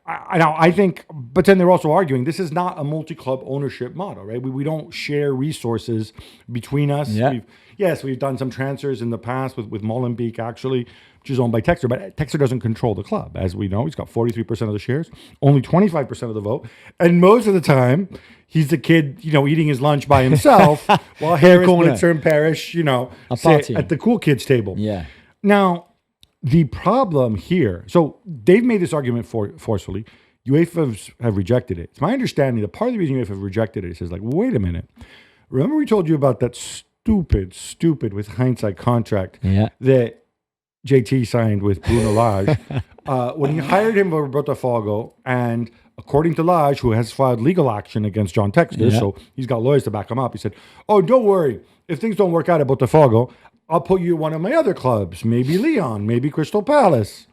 I think, but then they're also arguing this is not a multi-club ownership model, right? We don't share resources between us. Yeah. We've done some transfers in the past with Molenbeek, actually, which is owned by Textor, but Textor doesn't control the club. As we know, he's got 43% of the shares, only 25% of the vote. And most of the time, he's the kid, eating his lunch by himself while Harris, Blitzer, and Parrish, sit at the cool kids table. Yeah. Now, the problem here, so they've made this argument forcefully. UEFA have rejected it. It's my understanding that part of the reason UEFA have rejected it is like, wait a minute. Remember we told you about that stupid, with hindsight, contract that JT signed with Bruno Lage when he hired him for Botafogo, and according to Lage, who has filed legal action against John Textor, so he's got lawyers to back him up, he said, oh, don't worry. If things don't work out at Botafogo, I'll put you at one of my other clubs, maybe Lyon, maybe Crystal Palace.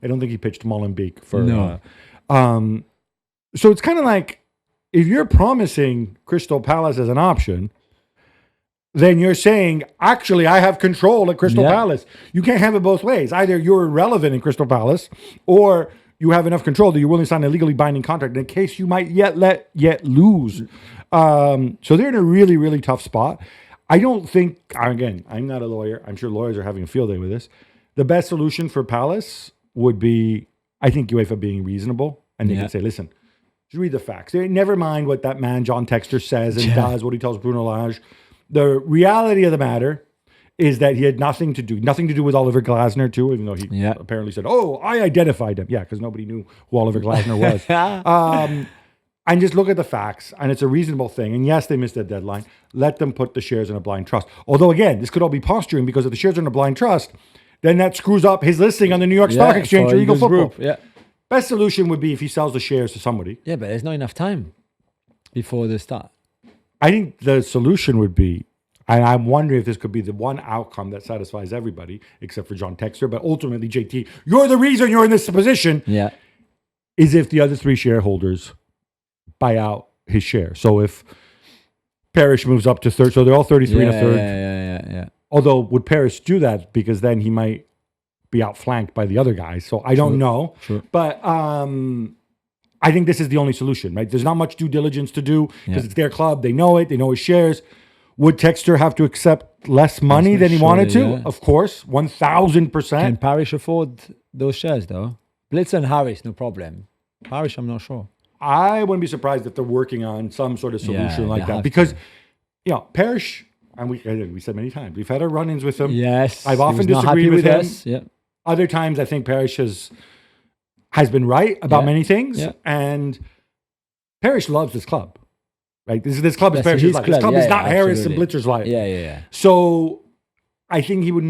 I don't think he pitched Molenbeek for... No. So it's kind of like, if you're promising Crystal Palace as an option, then you're saying, actually, I have control at Crystal Palace. You can't have it both ways. Either you're irrelevant in Crystal Palace, or you have enough control that you're willing to sign a legally binding contract in case you might yet lose. So they're in a really, really tough spot. I don't think, again, I'm not a lawyer. I'm sure lawyers are having a field day with this. The best solution for Palace would be, I think, UEFA being reasonable. And they can say, listen, just read the facts. Never mind what that man, John Textor, says and does, what he tells Bruno Lage. The reality of the matter is that he had nothing to do with Oliver Glasner, too, even though he apparently said, oh, I identified him. Yeah, because nobody knew who Oliver Glasner was. And just look at the facts, and it's a reasonable thing. And yes, they missed their deadline. Let them put the shares in a blind trust. Although, again, this could all be posturing, because if the shares are in a blind trust, then that screws up his listing on the New York Stock Exchange or Eagle Football. Group. Yeah. Best solution would be if he sells the shares to somebody. Yeah, but there's not enough time before the start. I think the solution would be, and I'm wondering if this could be the one outcome that satisfies everybody, except for John Textor, but ultimately, JT, you're the reason you're in this position, is if the other three shareholders buy out his share. So if Parrish moves up to third, so they're all 33 and a third. Yeah. Although, would Parrish do that? Because then he might be outflanked by the other guys. So I don't know. Sure. But I think this is the only solution, right? There's not much due diligence to do because it's their club. They know it. They know his shares. Would Textor have to accept less money than he wanted to? Yeah. Of course, 1,000%. Can Parrish afford those shares, though? Blitz and Harris, no problem. Parrish, I'm not sure. I wouldn't be surprised if they're working on some sort of solution like that. Because, Parrish, and we said many times, we've had our run-ins with him. Yes. I've often disagreed with him. Us. Yeah. Other times, I think Parrish has been right about many things. Yeah. And Parrish loves this club. Right? This club is Parrish's life. This club is not Harris and Blitzer's life. Yeah. So I think he would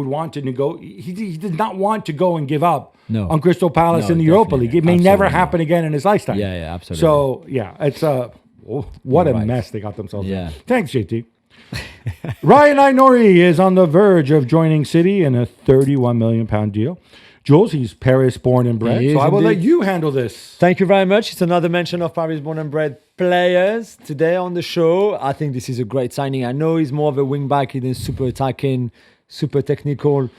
want to negotiate. He did not want to go and give up on Crystal Palace in the Europa League. It may never happen again in his lifetime. Yeah, absolutely. So, it's what a mess they got themselves in. Thanks, JT. Ryan Ainori is on the verge of joining City in a £31 million deal. Jules, he's Paris-born and bred, so I will let you handle this. Thank you very much. It's another mention of Paris-born and bred players today on the show. I think this is a great signing. I know he's more of a wing-back. He's super attacking, super technical.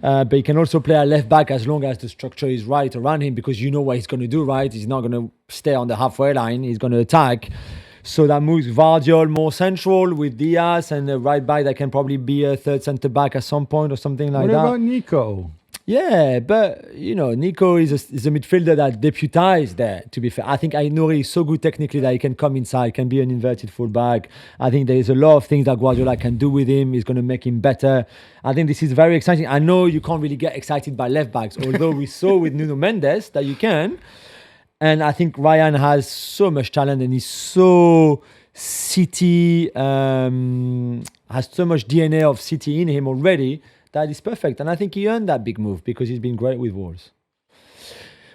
But he can also play a left-back as long as the structure is right around him, because you know what he's going to do, right? He's not going to stay on the halfway line. He's going to attack. So that moves Vardiol more central with Diaz, and a right-back that can probably be a third centre-back at some point or something like that. What about Nico? Yeah, but, Nico is a midfielder that deputized there, to be fair. I think Ainori is so good technically that he can come inside, can be an inverted fullback. I think there is a lot of things that Guardiola can do with him. He's going to make him better. I think this is very exciting. I know you can't really get excited by left backs, although we saw with Nuno Mendes that you can. And I think Ryan has so much talent, and he's so City, has so much DNA of City in him already. That is perfect. And I think he earned that big move because he's been great with Wolves.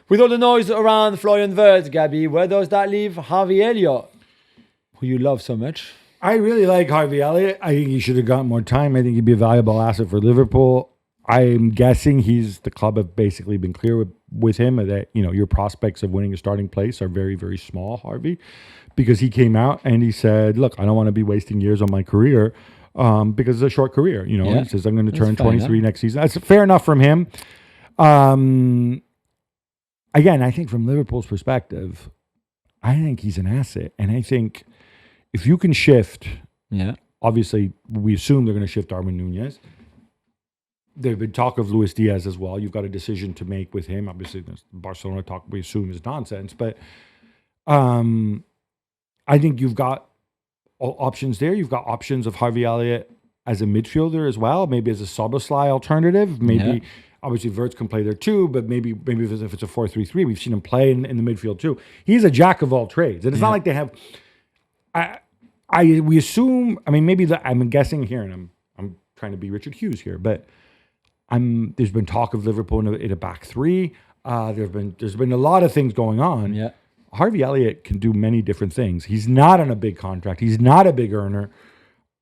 With all the noise around Florian Wirtz, Gabby, where does that leave Harvey Elliott, who you love so much? I really like Harvey Elliott. I think he should have gotten more time. I think he'd be a valuable asset for Liverpool. I'm guessing the club have basically been clear with with him that, your prospects of winning a starting place are very, very small, Harvey, because he came out and he said, look, I don't want to be wasting years on my career because it's a short career. He says, I'm going to turn 23 next season. That's fair enough from him. Again, I think from Liverpool's perspective, I think he's an asset. And I think if you can shift, obviously we assume they're going to shift Darwin Nunez. There's been talk of Luis Diaz as well. You've got a decision to make with him. Obviously, the Barcelona talk we assume is nonsense. But I think you've got options there. You've got options of Harvey Elliott as a midfielder as well, maybe as a Szoboszlai alternative. Maybe, obviously, Wirtz can play there too, but maybe if it's a 4-3-3, we've seen him play in the midfield too. He's a jack of all trades. And it's not like they have... we assume... I mean, I'm guessing here, and I'm trying to be Richard Hughes here, but there's been talk of Liverpool in a back three. There's been a lot of things going on. Yeah. Harvey Elliott can do many different things. He's not on a big contract. He's not a big earner.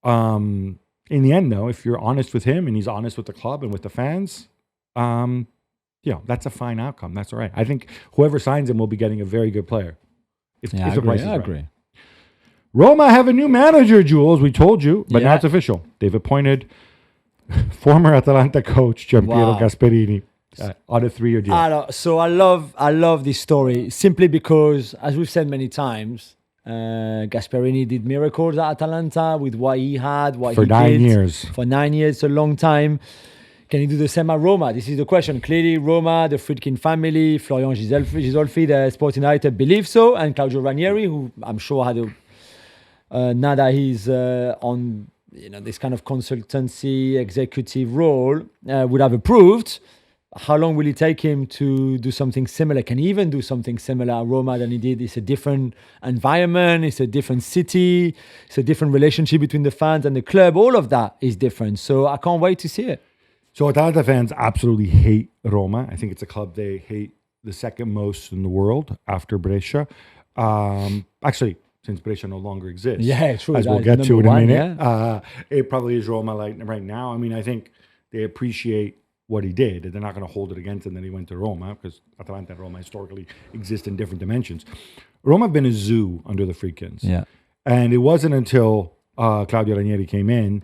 In the end, though, if you're honest with him and he's honest with the club and with the fans, that's a fine outcome. That's all right. I think whoever signs him will be getting a very good player. If the price is right. I agree. Roma have a new manager, Jules. We told you, but now it's official. They've appointed former Atalanta coach Gianpiero Gasperini on a 3-year deal. So I love this story simply because, as we've said many times, Gasperini did miracles at Atalanta with what he had, for 9 years. For 9 years, a long time. Can he do the same at Roma? This is the question. Clearly, Roma, the Friedkin family, Florian Gisolfi, the Sporting Director, believe so, and Claudio Ranieri, who I'm sure had now that he's on this kind of consultancy executive role, would have approved. How long will it take him to do something similar? Can he even do something similar at Roma than he did? It's a different environment. It's a different city. It's a different relationship between the fans and the club. All of that is different. So I can't wait to see it. So Atalanta fans absolutely hate Roma. I think it's a club they hate the second most in the world after Brescia. Actually, since Brescia no longer exists. Yeah, true. As we'll get to in a minute. It probably is Roma right now. I mean, I think they appreciate what he did. They're not going to hold it against him that he went to Roma, because Atalanta and Roma historically exist in different dimensions. Roma have been a zoo under the Friedkins. Yeah. And it wasn't until Claudio Ranieri came in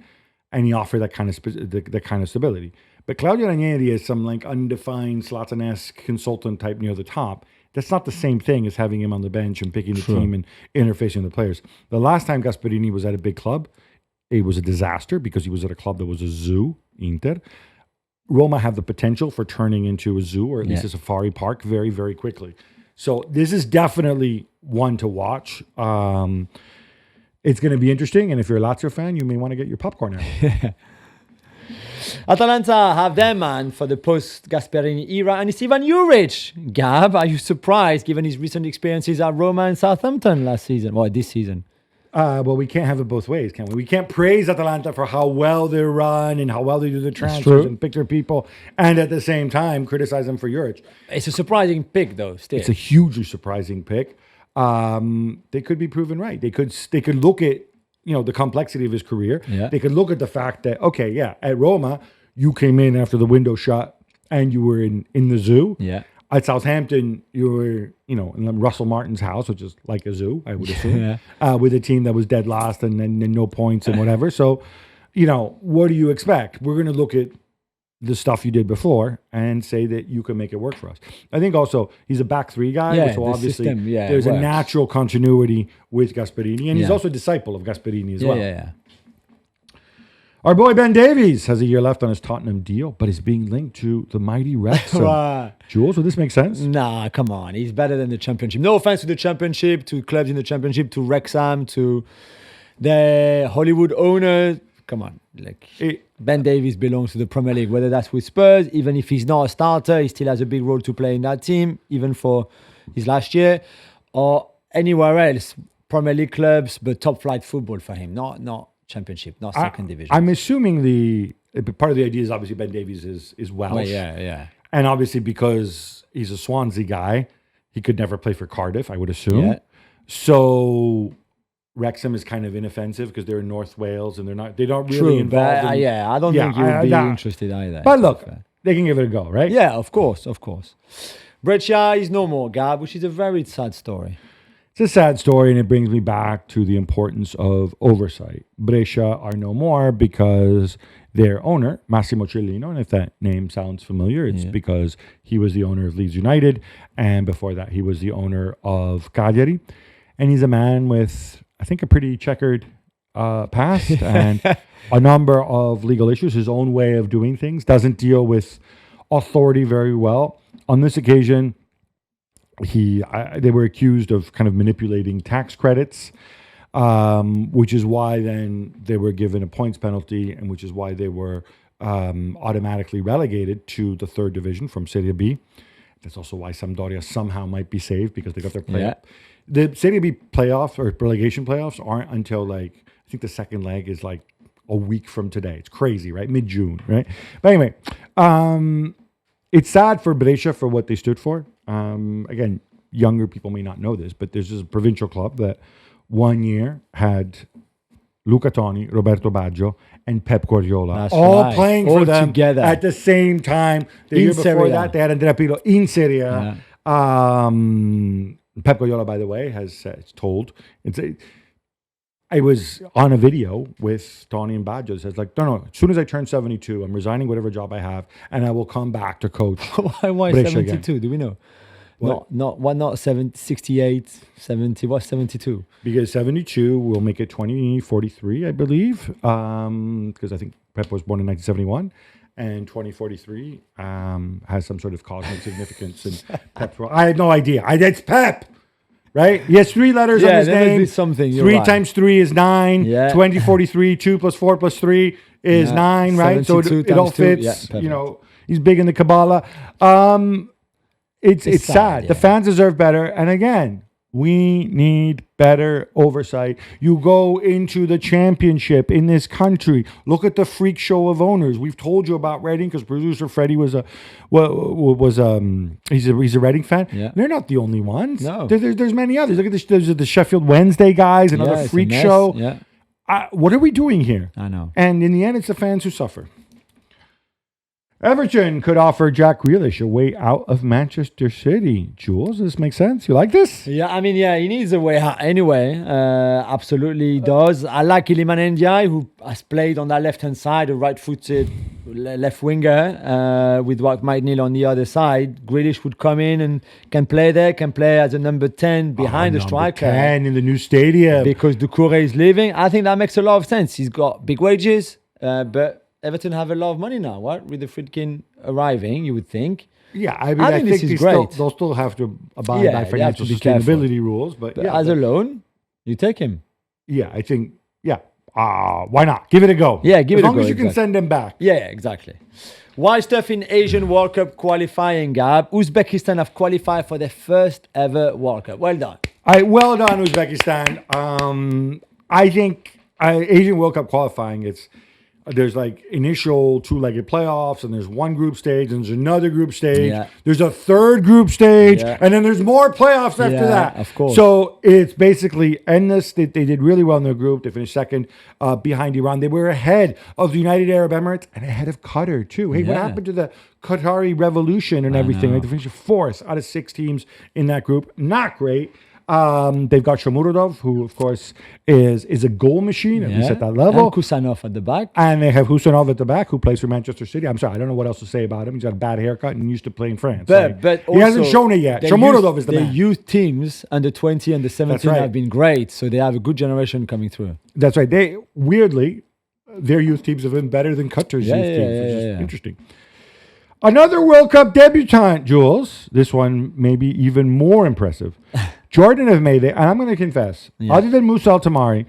and he offered that kind of that kind of stability. But Claudio Ranieri is some undefined Zlatan-esque consultant type near the top. That's not the same thing as having him on the bench and picking the team and interfacing with the players. The last time Gasperini was at a big club, it was a disaster because he was at a club that was a zoo, Inter. Roma have the potential for turning into a zoo or at least a safari park very, very quickly. So this is definitely one to watch. It's going to be interesting. And if you're a Lazio fan, you may want to get your popcorn out. Atalanta have their man for the post-Gasperini era, and it's Ivan Juric. Gab, are you surprised given his recent experiences at Roma and Southampton last season? Well, this season. Well, we can't have it both ways, can we? We can't praise Atalanta for how well they run and how well they do the transfers and pick their people, and at the same time criticize them for Juric. It's a surprising pick, though. Still, it's a hugely surprising pick. They could be proven right. They could look at the complexity of his career. Yeah. They could look at the fact that at Roma you came in after the window shut and you were in the zoo. Yeah. At Southampton, you were, in Russell Martin's house, which is like a zoo, I would assume, with a team that was dead last and no points and whatever. So, what do you expect? We're going to look at the stuff you did before and say that you can make it work for us. I think also he's a back three guy, so obviously there's a natural continuity with Gasperini, and he's also a disciple of Gasperini as well. Yeah. Our boy Ben Davies has a year left on his Tottenham deal, but is being linked to the mighty Wrexham. Jules, would this make sense? Nah, come on. He's better than the Championship. No offense to the Championship, to clubs in the Championship, to Wrexham, to the Hollywood owners. Come on. Ben Davies belongs to the Premier League, whether that's with Spurs, even if he's not a starter, he still has a big role to play in that team, even for his last year, or anywhere else. Premier League clubs, but top flight football for him, not Championship, not second division. I'm assuming part of the idea is obviously Ben Davies is Welsh. Well, yeah. And obviously because he's a Swansea guy, he could never play for Cardiff, I would assume. Yeah. So Wrexham is kind of inoffensive because they're in North Wales and they're not really involved. I don't think you would be interested either. But look, they can give it a go, right? Yeah, of course. Breccia is no more, Gab, which is a very sad story. It's a sad story, and it brings me back to the importance of oversight. Brescia are no more because their owner, Massimo Cellino, and if that name sounds familiar, it's because he was the owner of Leeds United, and before that, he was the owner of Cagliari. And he's a man with, I think, a pretty checkered past and a number of legal issues. His own way of doing things doesn't deal with authority very well. On this occasion, they were accused of kind of manipulating tax credits, which is why then they were given a points penalty, and which is why they were automatically relegated to the third division from Serie B. That's also why Sampdoria somehow might be saved because they got their playoff. The Serie B playoffs or relegation playoffs aren't until I think the second leg is like a week from today. It's crazy, right? Mid-June, right? But anyway, it's sad for Brescia for what they stood for. Again, younger people may not know this, but there's this provincial club that one year had Luca Toni, Roberto Baggio, and Pep Guardiola playing for them together at the same time. The year before that, they had Andrea Pirlo in Serie A. Pep Guardiola, by the way, has told I was on a video with Tony and Baggio. Says like, no. As soon as I turn 72, I'm resigning whatever job I have, and I will come back to coach. Why 72? Do we know? What? Not 68, 70? What's 72? Because 72 will make it 2043, I believe. Because I think Pep was born in 1971. And 2043 has some sort of cosmic significance. And Pep, I had no idea. It's Pep, right? He has three letters on his name. Be something. 3 times 3 is 9. Yeah. 2043, 2 plus 4 plus 3 is 9, right? So it all fits. He's big in the Kabbalah. It's sad. Yeah. The fans deserve better. And again, we need better oversight. You go into the championship in this country. Look at the freak show of owners. We've told you about Reading because producer Freddie he's a Reading fan. Yeah. They're not the only ones. No, there's many others. Look at there's the Sheffield Wednesday guys, another freak show. Yeah. What are we doing here? I know. And in the end, it's the fans who suffer. Everton could offer Jack Grealish a way out of Manchester City. Jules, does this make sense? You like this? Yeah, he needs a way out anyway. Absolutely does. I like Iliman Ndiaye, who has played on that left-hand side, a right-footed left winger with Mike Neal on the other side. Grealish would come in and can play as a number 10 behind the striker. 10 in the new stadium. Because Doucouré is leaving. I think that makes a lot of sense. He's got big wages, but Everton have a lot of money now, what? With the Friedkin arriving, you would think. Yeah, I think this is great. They'll still have to abide by financial sustainability rules. But as a loan, you take him. Yeah, I think, why not? Give it a go. Yeah, give it a go. As long as you can send them back. Yeah, exactly. Wild stuff in Asian World Cup qualifying, Gab. Uzbekistan have qualified for their first ever World Cup. Well done. Well done, Uzbekistan. I think Asian World Cup qualifying, there's like initial two-legged playoffs, and there's one group stage, and there's another group stage. Yeah. There's a third group stage, and then there's more playoffs after that. Of course. So it's basically endless. They did really well in their group. They finished second behind Iran. They were ahead of the United Arab Emirates and ahead of Qatar too. Hey, what happened to the Qatari revolution and everything? Right? They finished fourth out of 6 teams in that group. Not great. They've got Shomurodov, who of course is a goal machine, at least at that level. And Kusanov at the back. And they have Husanov at the back, who plays for Manchester City. I'm sorry, I don't know what else to say about him. He's got a bad haircut and used to play in France. But he hasn't shown it yet. Shomurodov is the man. The youth teams, under 20 and the 17, have been great. So they have a good generation coming through. That's right. Their youth teams have been better than Qatar's youth teams, which is interesting. Another World Cup debutant, Jules. This one may be even more impressive. Jordan have made it, and I'm going to confess, other than Musa Al-Tamari,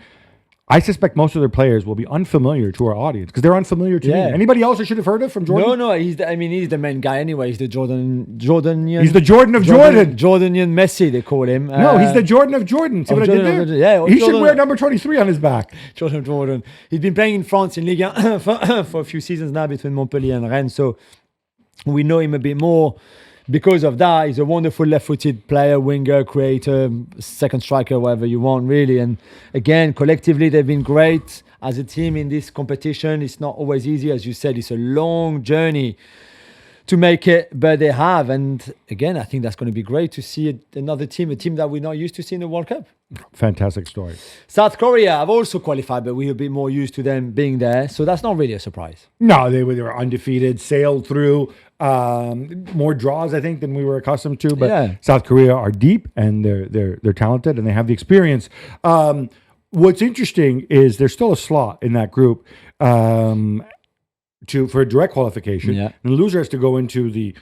I suspect most of their players will be unfamiliar to our audience because they're unfamiliar to me. Anybody else I should have heard of from Jordan? No, he's the main guy anyway. He's the Jordanian. He's the Jordan of Jordan. Jordanian Messi, they call him. No, he's the Jordan of Jordan. See what I did there? Yeah, he should wear number 23 on his back. Jordan of Jordan. He's been playing in France in Ligue 1 for a few seasons now between Montpellier and Rennes, so we know him a bit more. Because of that, he's a wonderful left-footed player, winger, creator, second striker, whatever you want, really. And again, collectively, they've been great as a team in this competition. It's not always easy. As you said, it's a long journey to make it, but they have. And again, I think that's going to be great to see another team, a team that we're not used to seeing in the World Cup. Fantastic story. South Korea have also qualified, but we're a bit more used to them being there. So that's not really a surprise. No, they were undefeated, sailed through more draws, I think, than we were accustomed to. But Yeah. South Korea are deep and they're talented and they have the experience. What's interesting is there's still a slot in that group for a direct qualification. Yeah. And the loser has to go into the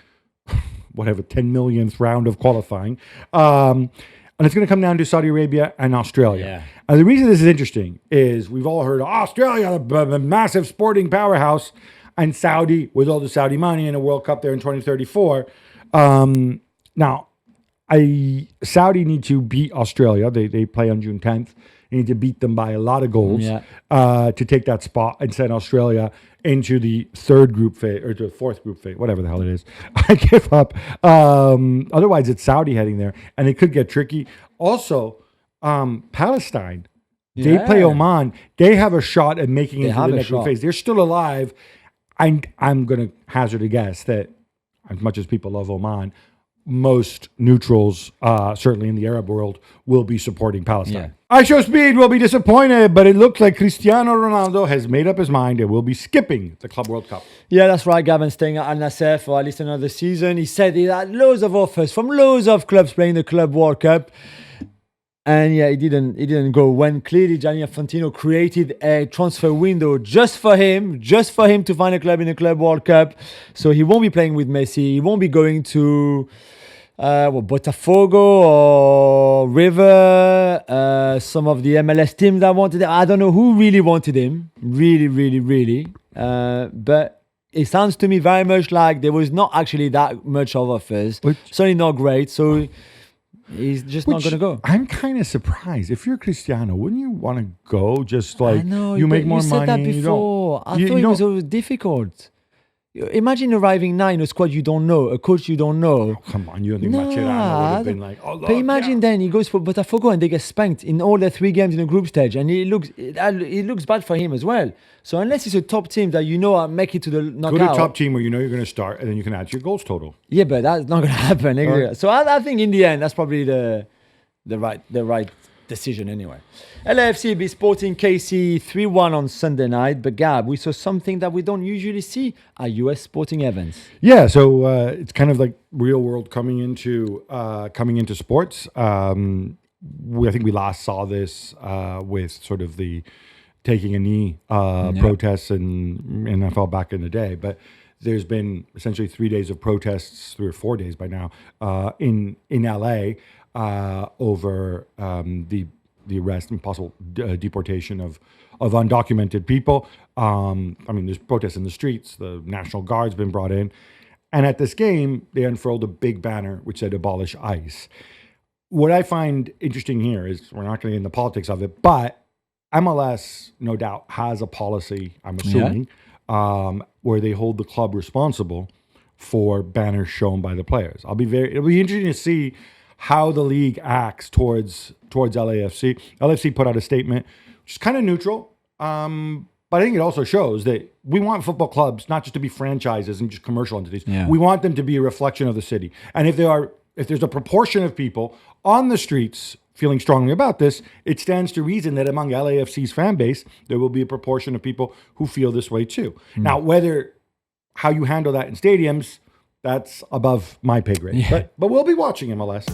10 millionth round of qualifying. And it's going to come down to Saudi Arabia and Australia. Yeah. And the reason this is interesting is we've all heard Australia, the massive sporting powerhouse, and Saudi, with all the Saudi money in a World Cup there in 2034. Now, Saudi need to beat Australia. They play on June 10th. They need to beat them by a lot of goals to take that spot and send Australia into the third group phase or to the fourth group phase, whatever the hell it is. I give up. Otherwise, it's Saudi heading there, and it could get tricky. Also, Palestine, they play Oman. They have a shot at making it to the next group phase. They're still alive. I'm going to hazard a guess that as much as people love Oman, most neutrals, certainly in the Arab world, will be supporting Palestine. Yeah. I Show Speed will be disappointed, but it looks like Cristiano Ronaldo has made up his mind and will be skipping the Club World Cup. Yeah, that's right. Gavin staying at Al Nassr for at least another season. He said he had loads of offers from loads of clubs playing the Club World Cup. And yeah, he didn't go when clearly Gianni Infantino created a transfer window just for him to find a club in the Club World Cup. So he won't be playing with Messi. He won't be going to Botafogo or River, some of the MLS teams that wanted him. I don't know who really wanted him. Really. But it sounds to me very much like there was not actually that much of offers. Certainly not great. So he's just not going to go. I'm kind of surprised. If you're Cristiano, wouldn't you want to go? Just like I know, you make more you money. said that before. I thought it was always difficult. Imagine arriving now in a squad you don't know, a coach you don't know. Oh, come on, you don't think Mascherano would have been like, oh, look, but imagine then he goes for Botafogo and they get spanked in all their 3 games in the group stage, and it looks bad for him as well. So unless it's a top team that you know make it to the knockout. Go to a top team where you know you're going to start, and then you can add to your goals total. Yeah, but that's not going to happen. Right. So I think in the end that's probably the right decision anyway. LAFC be sporting KC 3-1 on Sunday night, but Gab, we saw something that we don't usually see at US sporting events. Yeah, so it's kind of like real world coming into sports. I think we last saw this with sort of the taking a knee protests in NFL back in the day, but there's been essentially 3 days of protests, 3 or 4 days by now, in LA over the arrest and possible deportation of undocumented people. There's protests in the streets. The National Guard's been brought in. And at this game, they unfurled a big banner which said abolish ICE. What I find interesting here is, we're not going to get into the politics of it, but MLS, no doubt, has a policy, I'm assuming, where they hold the club responsible for banners shown by the players. It'll be interesting to see how the league acts towards LAFC. LAFC put out a statement, which is kind of neutral, but I think it also shows that we want football clubs not just to be franchises and just commercial entities. Yeah. We want them to be a reflection of the city. And if there's a proportion of people on the streets feeling strongly about this, it stands to reason that among LAFC's fan base, there will be a proportion of people who feel this way too. Now, how you handle that in stadiums, that's above my pay grade. Yeah. But we'll be watching MLS.